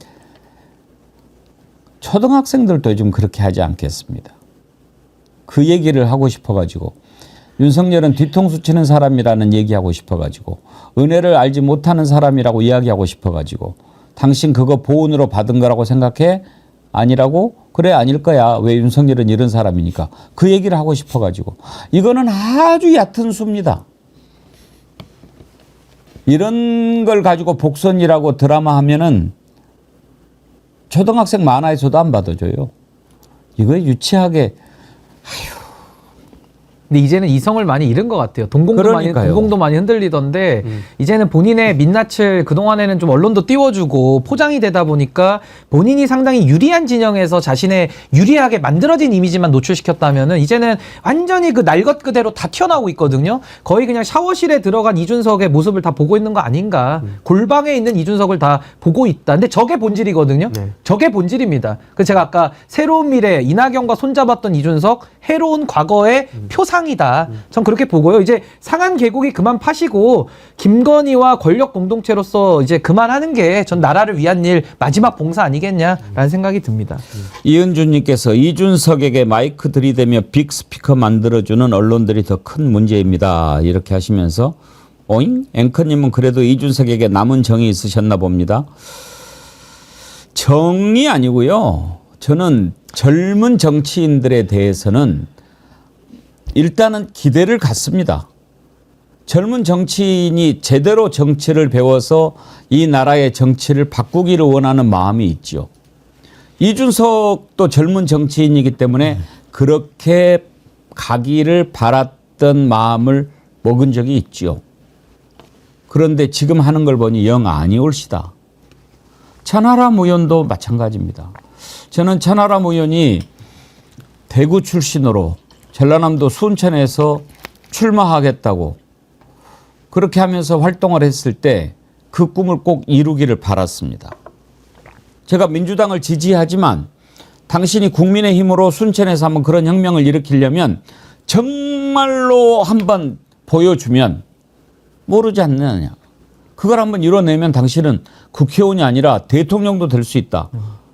초등학생들도 요즘 그렇게 하지 않겠습니다. 그 얘기를 하고 싶어가지고 윤석열은 뒤통수 치는 사람이라는 얘기하고 싶어가지고 은혜를 알지 못하는 사람이라고 이야기하고 싶어가지고 당신 그거 보은으로 받은 거라고 생각해? 아니라고? 그래 아닐 거야. 왜 윤석열은 이런 사람이니까. 그 얘기를 하고 싶어가지고 이거는 아주 얕은 수입니다. 이런 걸 가지고 복선이라고 드라마 하면은 초등학생 만화에서도 안 받아줘요. 이거 유치하게. 근데 이제는 이성을 많이 잃은 것 같아요. 동공도 많이 흔들리던데 이제는 본인의 민낯을 그동안에는 좀 언론도 띄워주고 포장이 되다 보니까 본인이 상당히 유리한 진영에서 자신의 유리하게 만들어진 이미지만 노출시켰다면은 이제는 완전히 그 날 것 그대로 다 튀어나오고 있거든요. 거의 그냥 샤워실에 들어간 이준석의 모습을 다 보고 있는 거 아닌가. 골방에 있는 이준석을 다 보고 있다. 근데 저게 본질이거든요. 네. 저게 본질입니다. 그래서 제가 아까 새로운 미래 이낙연과 손잡았던 이준석 해로운 과거의 표상이다. 전 그렇게 보고요. 이제 상한 계곡이 그만 파시고 김건희와 권력 공동체로서 이제 그만하는 게 전 나라를 위한 일 마지막 봉사 아니겠냐라는 생각이 듭니다. 이은주님께서 이준석에게 마이크 들이대며 빅스피커 만들어주는 언론들이 더 큰 문제입니다. 이렇게 하시면서 오잉? 앵커님은 그래도 이준석에게 남은 정이 있으셨나 봅니다. 정이 아니고요. 저는 젊은 정치인들에 대해서는 일단은 기대를 갖습니다. 젊은 정치인이 제대로 정치를 배워서 이 나라의 정치를 바꾸기를 원하는 마음이 있죠. 이준석도 젊은 정치인이기 때문에 그렇게 가기를 바랐던 마음을 먹은 적이 있죠. 그런데 지금 하는 걸 보니 영 아니올시다. 천하람 의원도 마찬가지입니다. 저는 천하람 의원이 대구 출신으로 전라남도 순천에서 출마하겠다고 그렇게 하면서 활동을 했을 때 그 꿈을 꼭 이루기를 바랐습니다. 제가 민주당을 지지하지만 당신이 국민의힘으로 순천에서 한번 그런 혁명을 일으키려면 정말로 한번 보여주면 모르지 않느냐. 그걸 한번 이뤄내면 당신은 국회의원이 아니라 대통령도 될 수 있다.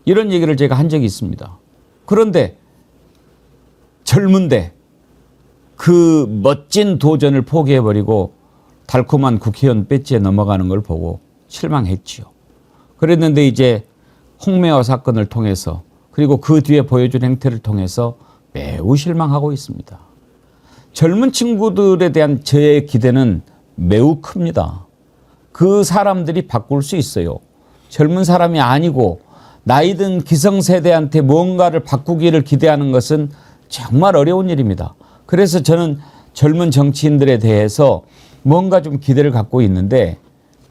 이런 얘기를 제가 한 적이 있습니다. 그런데 젊은데 그 멋진 도전을 포기해버리고 달콤한 국회의원 배지에 넘어가는 걸 보고 실망했지요. 그랬는데 이제 홍매화 사건을 통해서 그리고 그 뒤에 보여준 행태를 통해서 매우 실망하고 있습니다. 젊은 친구들에 대한 저의 기대는 매우 큽니다. 그 사람들이 바꿀 수 있어요. 젊은 사람이 아니고 나이든 기성세대한테 뭔가를 바꾸기를 기대하는 것은 정말 어려운 일입니다. 그래서 저는 젊은 정치인들에 대해서 뭔가 좀 기대를 갖고 있는데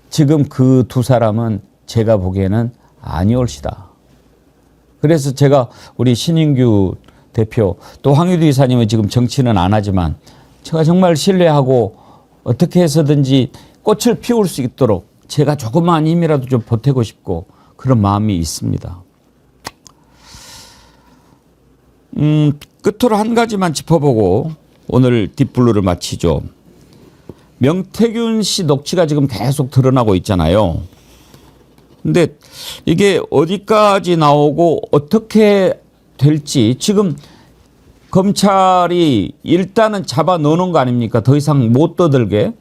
지금 그 두 사람은 제가 보기에는 아니올시다. 그래서 제가 우리 신인규 대표 또 황유두 이사님은 지금 정치는 안 하지만 제가 정말 신뢰하고 어떻게 해서든지 꽃을 피울 수 있도록 제가 조그마한 힘이라도 좀 보태고 싶고 그런 마음이 있습니다. 끝으로 한 가지만 짚어보고 오늘 딥블루를 마치죠. 명태균 씨 녹취가 지금 계속 드러나고 있잖아요. 근데 이게 어디까지 나오고 어떻게 될지 지금 검찰이 일단은 잡아 넣는 거 아닙니까? 더 이상 못 떠들게.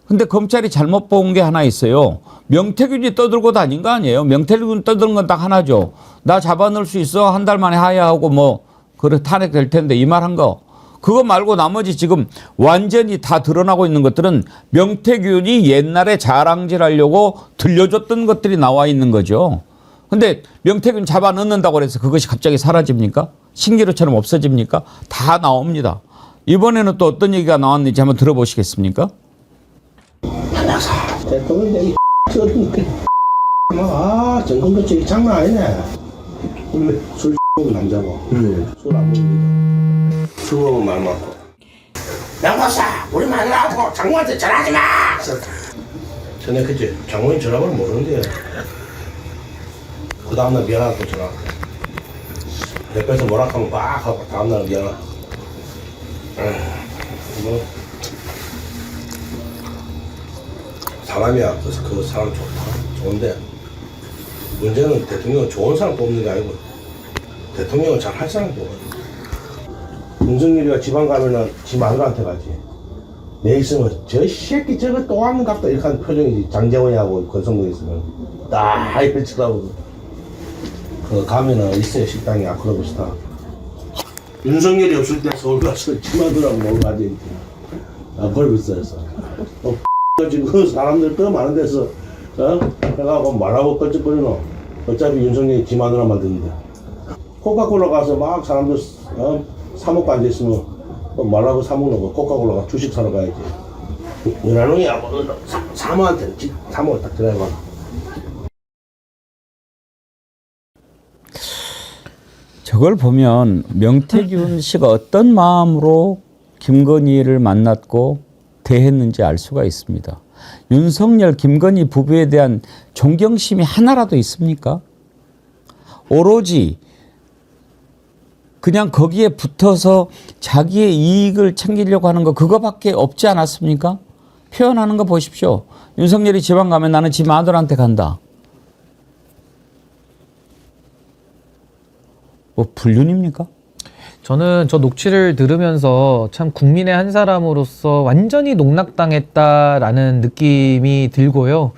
근데 검찰이 잘못 본 게 하나 있어요. 명태균이 떠들고 다닌 거 아니에요. 명태균 떠드는 건 딱 하나죠. 나 잡아 넣을 수 있어. 한 달 만에 하야하고 뭐 그래 탄핵될 텐데 이 말 한 거. 그거 말고 나머지 지금 완전히 다 드러나고 있는 것들은 명태균이 옛날에 자랑질하려고 들려줬던 것들이 나와 있는 거죠. 근데 명태균 잡아 넣는다고 해서 그것이 갑자기 사라집니까? 신기루처럼 없어집니까? 다 나옵니다. 이번에는 또 어떤 얘기가 나왔는지 한번 들어보시겠습니까? 대통령 정권 거치기 장난 아니네. 술 먹은 남자고. 술 안 먹습니다. 술 먹으면 말 많고. 명박사, 우리 마누라하고 장모한테 전화하지 마! 전에 그치, 장모님 전화번호 모르는데. 그 다음날 미안하고 전화. 옆에서 뭐라 하면 막 하고, 다음날 미안하고. 뭐. 사람이야. 그래서 그 사람 좋다. 좋은데 문제는 대통령 좋은 사람 뽑는 게 아니고 대통령을 잘 할 사람 뽑아야 돼. 윤석열이가 지방 가면은 지 마누라한테 가지. 내 있으면 저 새끼 저거 또 하는 갑다 이렇게 하는 표정이지. 장재원이하고 권성동 있으면 딱 이렇게 쳐다보고 그 가면은 있어요. 식당에 아크로비스타. 윤석열이 없을 때 서울 가서 지 마누라하고 놀러 가지. 아크로비스타에서 지금 그 사람들 더 많은 데서 해가고 말하고 껄쩍거리노. 어차피 윤석열이 지 마누라 만드는데 코카콜라 가서 막 사람들 사 먹고 앉아있으면 말하고 사 먹는 거 코카콜라가 주식 사러 가야지. 연하농이야 사모한테 사모 딱 들어가. 저걸 보면 명태균 씨가 어떤 마음으로 김건희를 만났고 대했는지 알 수가 있습니다. 윤석열, 김건희 부부에 대한 존경심이 하나라도 있습니까? 오로지 그냥 거기에 붙어서 자기의 이익을 챙기려고 하는 거 그거밖에 없지 않았습니까? 표현하는 거 보십시오. 윤석열이 지방 가면 나는 지 아들한테 간다. 뭐 불륜입니까? 저는 저 녹취를 들으면서 참 국민의 한 사람으로서 완전히 농락당했다라는 느낌이 들고요.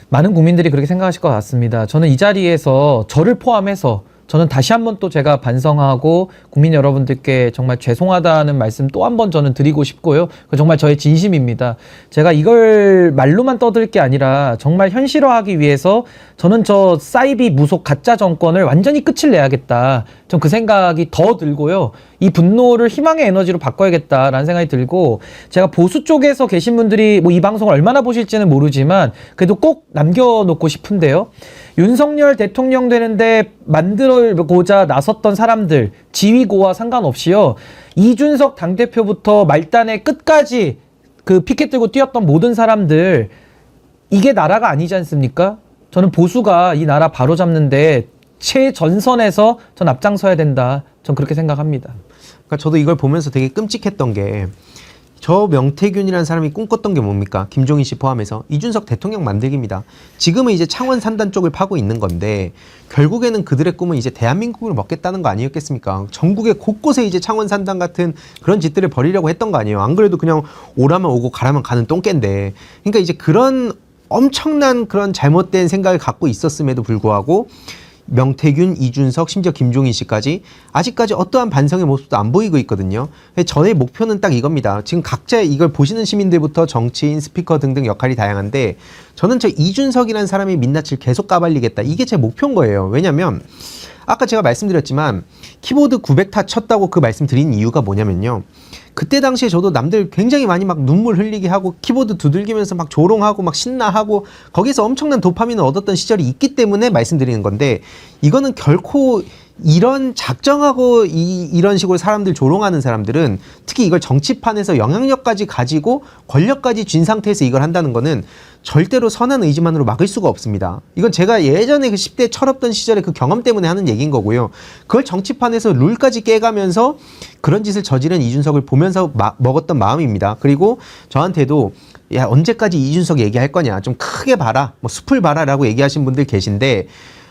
많은 국민들이 그렇게 생각하실 것 같습니다. 저는 이 자리에서 저를 포함해서 저는 다시 한번 또 제가 반성하고 국민 여러분들께 정말 죄송하다는 말씀 또 한 번 저는 드리고 싶고요. 그 정말 저의 진심입니다. 제가 이걸 말로만 떠들 게 아니라 정말 현실화하기 위해서 저는 저 사이비 무속 가짜 정권을 완전히 끝을 내야겠다. 전 그 생각이 더 들고요. 이 분노를 희망의 에너지로 바꿔야겠다라는 생각이 들고, 제가 보수 쪽에서 계신 분들이 뭐 이 방송을 얼마나 보실지는 모르지만 그래도 꼭 남겨놓고 싶은데요. 윤석열 대통령 되는데 만들고자 나섰던 사람들, 지위고와 상관없이요, 이준석 당대표부터 말단의 끝까지 그 피켓 들고 뛰었던 모든 사람들, 이게 나라가 아니지 않습니까? 저는 보수가 이 나라 바로잡는데 최전선에서 전 앞장서야 된다. 전 그렇게 생각합니다. 그러니까 저도 이걸 보면서 되게 끔찍했던 게, 저 명태균이라는 사람이 꿈꿨던 게 뭡니까? 김종인 씨 포함해서 이준석 대통령 만들기입니다. 지금은 이제 창원 3단 쪽을 파고 있는 건데, 결국에는 그들의 꿈은 이제 대한민국을 먹겠다는 거 아니었겠습니까? 전국에 곳곳에 이제 창원 3단 같은 그런 짓들을 벌이려고 했던 거 아니에요. 안 그래도 그냥 오라면 오고 가라면 가는 똥개인데. 그러니까 이제 그런 엄청난 그런 잘못된 생각을 갖고 있었음에도 불구하고 명태균, 이준석, 심지어 김종인 씨까지 아직까지 어떠한 반성의 모습도 안 보이고 있거든요. 저의 목표는 딱 이겁니다. 지금 각자 이걸 보시는 시민들부터 정치인, 스피커 등등 역할이 다양한데, 저는 저 이준석이라는 사람이 민낯을 계속 까발리겠다. 이게 제 목표인 거예요. 왜냐면 아까 제가 말씀드렸지만 키보드 900타 쳤다고 그 말씀 드린 이유가 뭐냐면요, 그때 당시에 저도 남들 굉장히 많이 막 눈물 흘리게 하고 키보드 두들기면서 막 조롱하고 막 신나하고 거기서 엄청난 도파민을 얻었던 시절이 있기 때문에 말씀드리는 건데, 이거는 결코 이런 작정하고 이런 식으로 사람들 조롱하는 사람들은, 특히 이걸 정치판에서 영향력까지 가지고 권력까지 쥔 상태에서 이걸 한다는 거는 절대로 선한 의지만으로 막을 수가 없습니다. 이건 제가 예전에 그 10대 철없던 시절의 그 경험 때문에 하는 얘기인 거고요. 그걸 정치판에서 룰까지 깨가면서 그런 짓을 저지른 이준석을 보면서 먹었던 마음입니다. 그리고 저한테도 야, 언제까지 이준석 얘기할 거냐, 좀 크게 봐라, 뭐 숲을 봐라 라고 얘기하신 분들 계신데,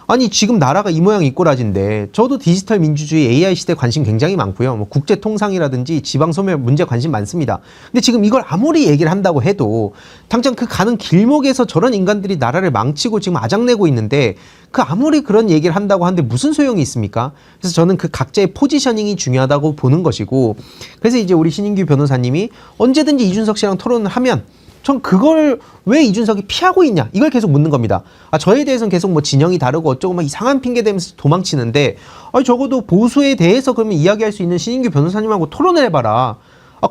아니 지금 나라가 이 모양 이 꼬라진데, 저도 디지털 민주주의 AI 시대 관심 굉장히 많고요. 뭐 국제 통상이라든지 지방 소멸 문제 관심 많습니다. 근데 지금 이걸 아무리 얘기를 한다고 해도 당장 그 가는 길목에서 저런 인간들이 나라를 망치고 지금 아작내고 있는데, 그 아무리 그런 얘기를 한다고 하는데 무슨 소용이 있습니까? 그래서 저는 그 각자의 포지셔닝이 중요하다고 보는 것이고, 그래서 이제 우리 신인규 변호사님이 언제든지 이준석 씨랑 토론을 하면, 전 그걸 왜 이준석이 피하고 있냐, 이걸 계속 묻는 겁니다. 저에 대해서는 계속 뭐 진영이 다르고 어쩌고 막 이상한 핑계 대면서 도망치는데, 적어도 보수에 대해서 그러면 이야기할 수 있는 신인규 변호사님하고 토론을 해봐라.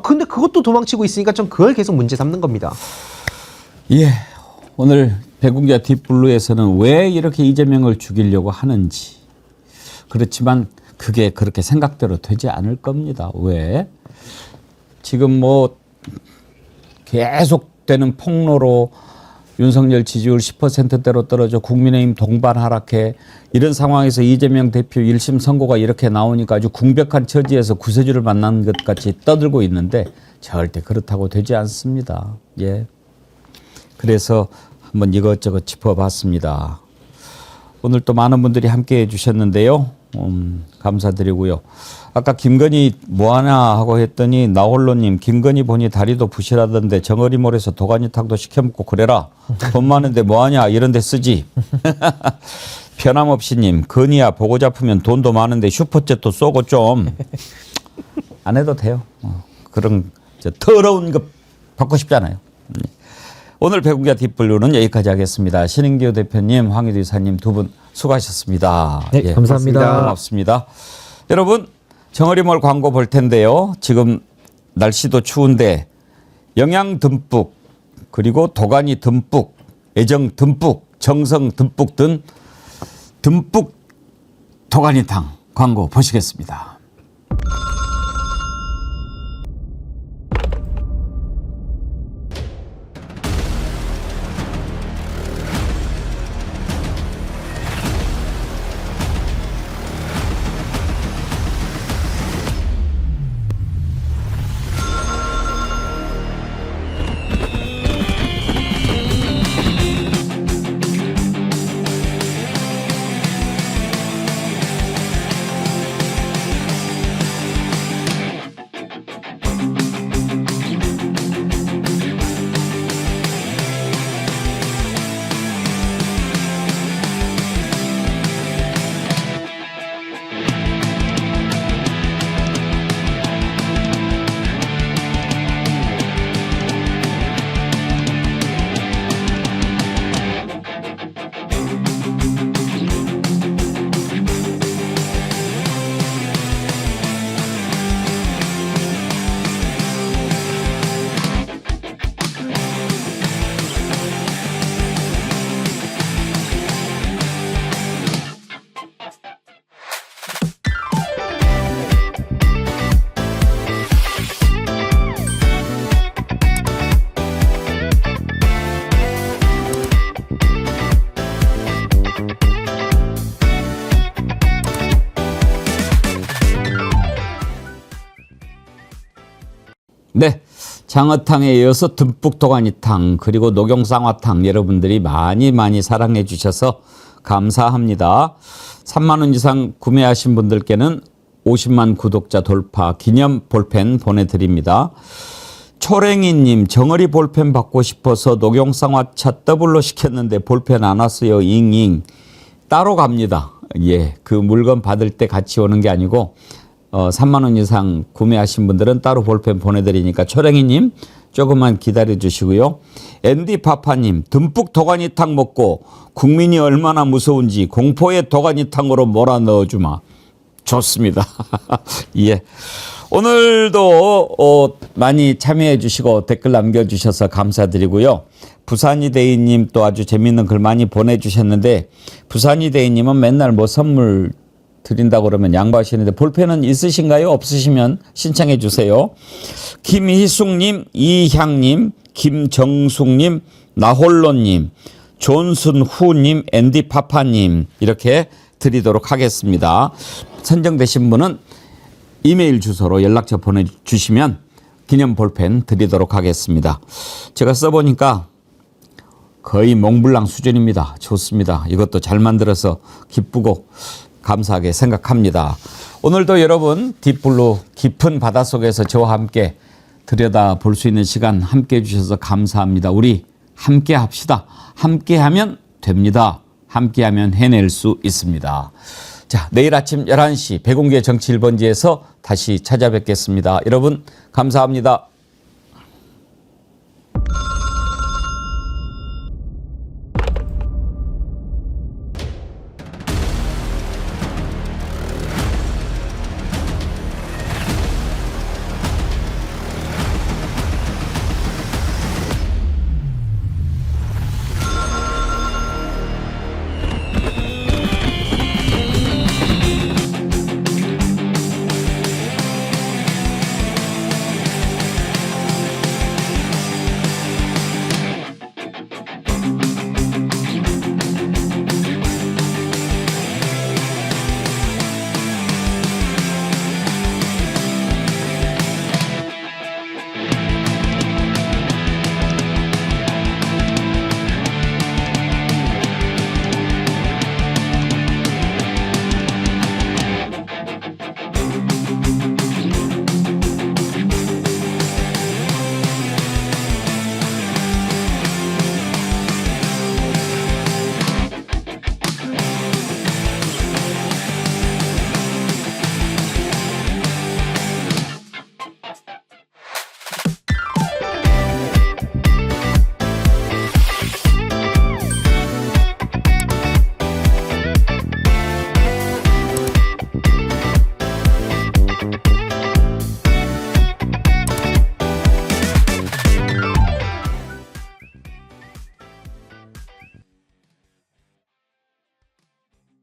근데 그것도 도망치고 있으니까 전 그걸 계속 문제 삼는 겁니다. 예, 오늘 백운기와 딥블루에서는 왜 이렇게 이재명을 죽이려고 하는지, 그렇지만 그게 그렇게 생각대로 되지 않을 겁니다. 왜? 지금 뭐 계속되는 폭로로 윤석열 지지율 10%대로 떨어져 국민의힘 동반 하락해, 이런 상황에서 이재명 대표 1심 선고가 이렇게 나오니까 아주 궁벽한 처지에서 구세주를 만난 것 같이 떠들고 있는데 절대 그렇다고 되지 않습니다. 예. 그래서 한번 이것저것 짚어봤습니다. 오늘 또 많은 분들이 함께해 주셨는데요. 감사드리고요. 아까 김건희 뭐하냐 하고 했더니 나홀로님 김건희 보니 다리도 부실하던데 정어리몰에서 도가니탕도 시켜먹고 그래라. 돈 많은데 뭐하냐 이런 데 쓰지. 변함없이님 건희야 보고 잡으면 돈도 많은데 슈퍼챗도 쏘고 좀 안 해도 돼요. 그런 더러운 거 받고 싶잖아요. 오늘 백운기와 딥블루는 여기까지 하겠습니다. 신인기호 대표님, 황희두 이사님 두 분 수고하셨습니다. 네, 감사합니다. 고맙습니다. 여러분 정어리몰 광고 볼 텐데요. 지금 날씨도 추운데 영양 듬뿍 그리고 도가니 듬뿍 애정 듬뿍 정성 듬뿍 든 듬뿍 도가니탕 광고 보시겠습니다. 네, 장어탕에 이어서 듬뿍 도가니탕 그리고 녹용쌍화탕 여러분들이 많이 사랑해 주셔서 감사합니다. 3만 원 이상 구매하신 분들께는 50만 구독자 돌파 기념 볼펜 보내드립니다. 초랭이님 정어리 볼펜 받고 싶어서 녹용쌍화차 더블로 시켰는데 볼펜 안 왔어요. 잉잉. 따로 갑니다. 예, 그 물건 받을 때 같이 오는 게 아니고 3만 원 이상 구매하신 분들은 따로 볼펜 보내드리니까 초랭이님 조금만 기다려 주시고요. 앤디파파님 듬뿍 도가니탕 먹고 국민이 얼마나 무서운지 공포의 도가니탕으로 몰아넣어주마. 좋습니다. 예. 오늘도 많이 참여해 주시고 댓글 남겨주셔서 감사드리고요. 부산이 대인님 또 아주 재밌는 글 많이 보내주셨는데 부산이 대인님은 맨날 뭐 선물 드린다고 그러면 양보하시는데 볼펜은 있으신가요? 없으시면 신청해 주세요. 김희숙님, 이향님, 김정숙님, 나홀로님, 존순후님, 앤디파파님 이렇게 드리도록 하겠습니다. 선정되신 분은 이메일 주소로 연락처 보내주시면 기념 볼펜 드리도록 하겠습니다. 제가 써보니까 거의 몽블랑 수준입니다. 좋습니다. 이것도 잘 만들어서 기쁘고 감사하게 생각합니다. 오늘도 여러분 딥블루 깊은 바닷속에서 저와 함께 들여다볼 수 있는 시간 함께 해주셔서 감사합니다. 우리 함께 합시다. 함께하면 됩니다. 함께하면 해낼 수 있습니다. 자, 내일 아침 11시 백운기의 정치 1번지에서 다시 찾아뵙겠습니다. 여러분 감사합니다.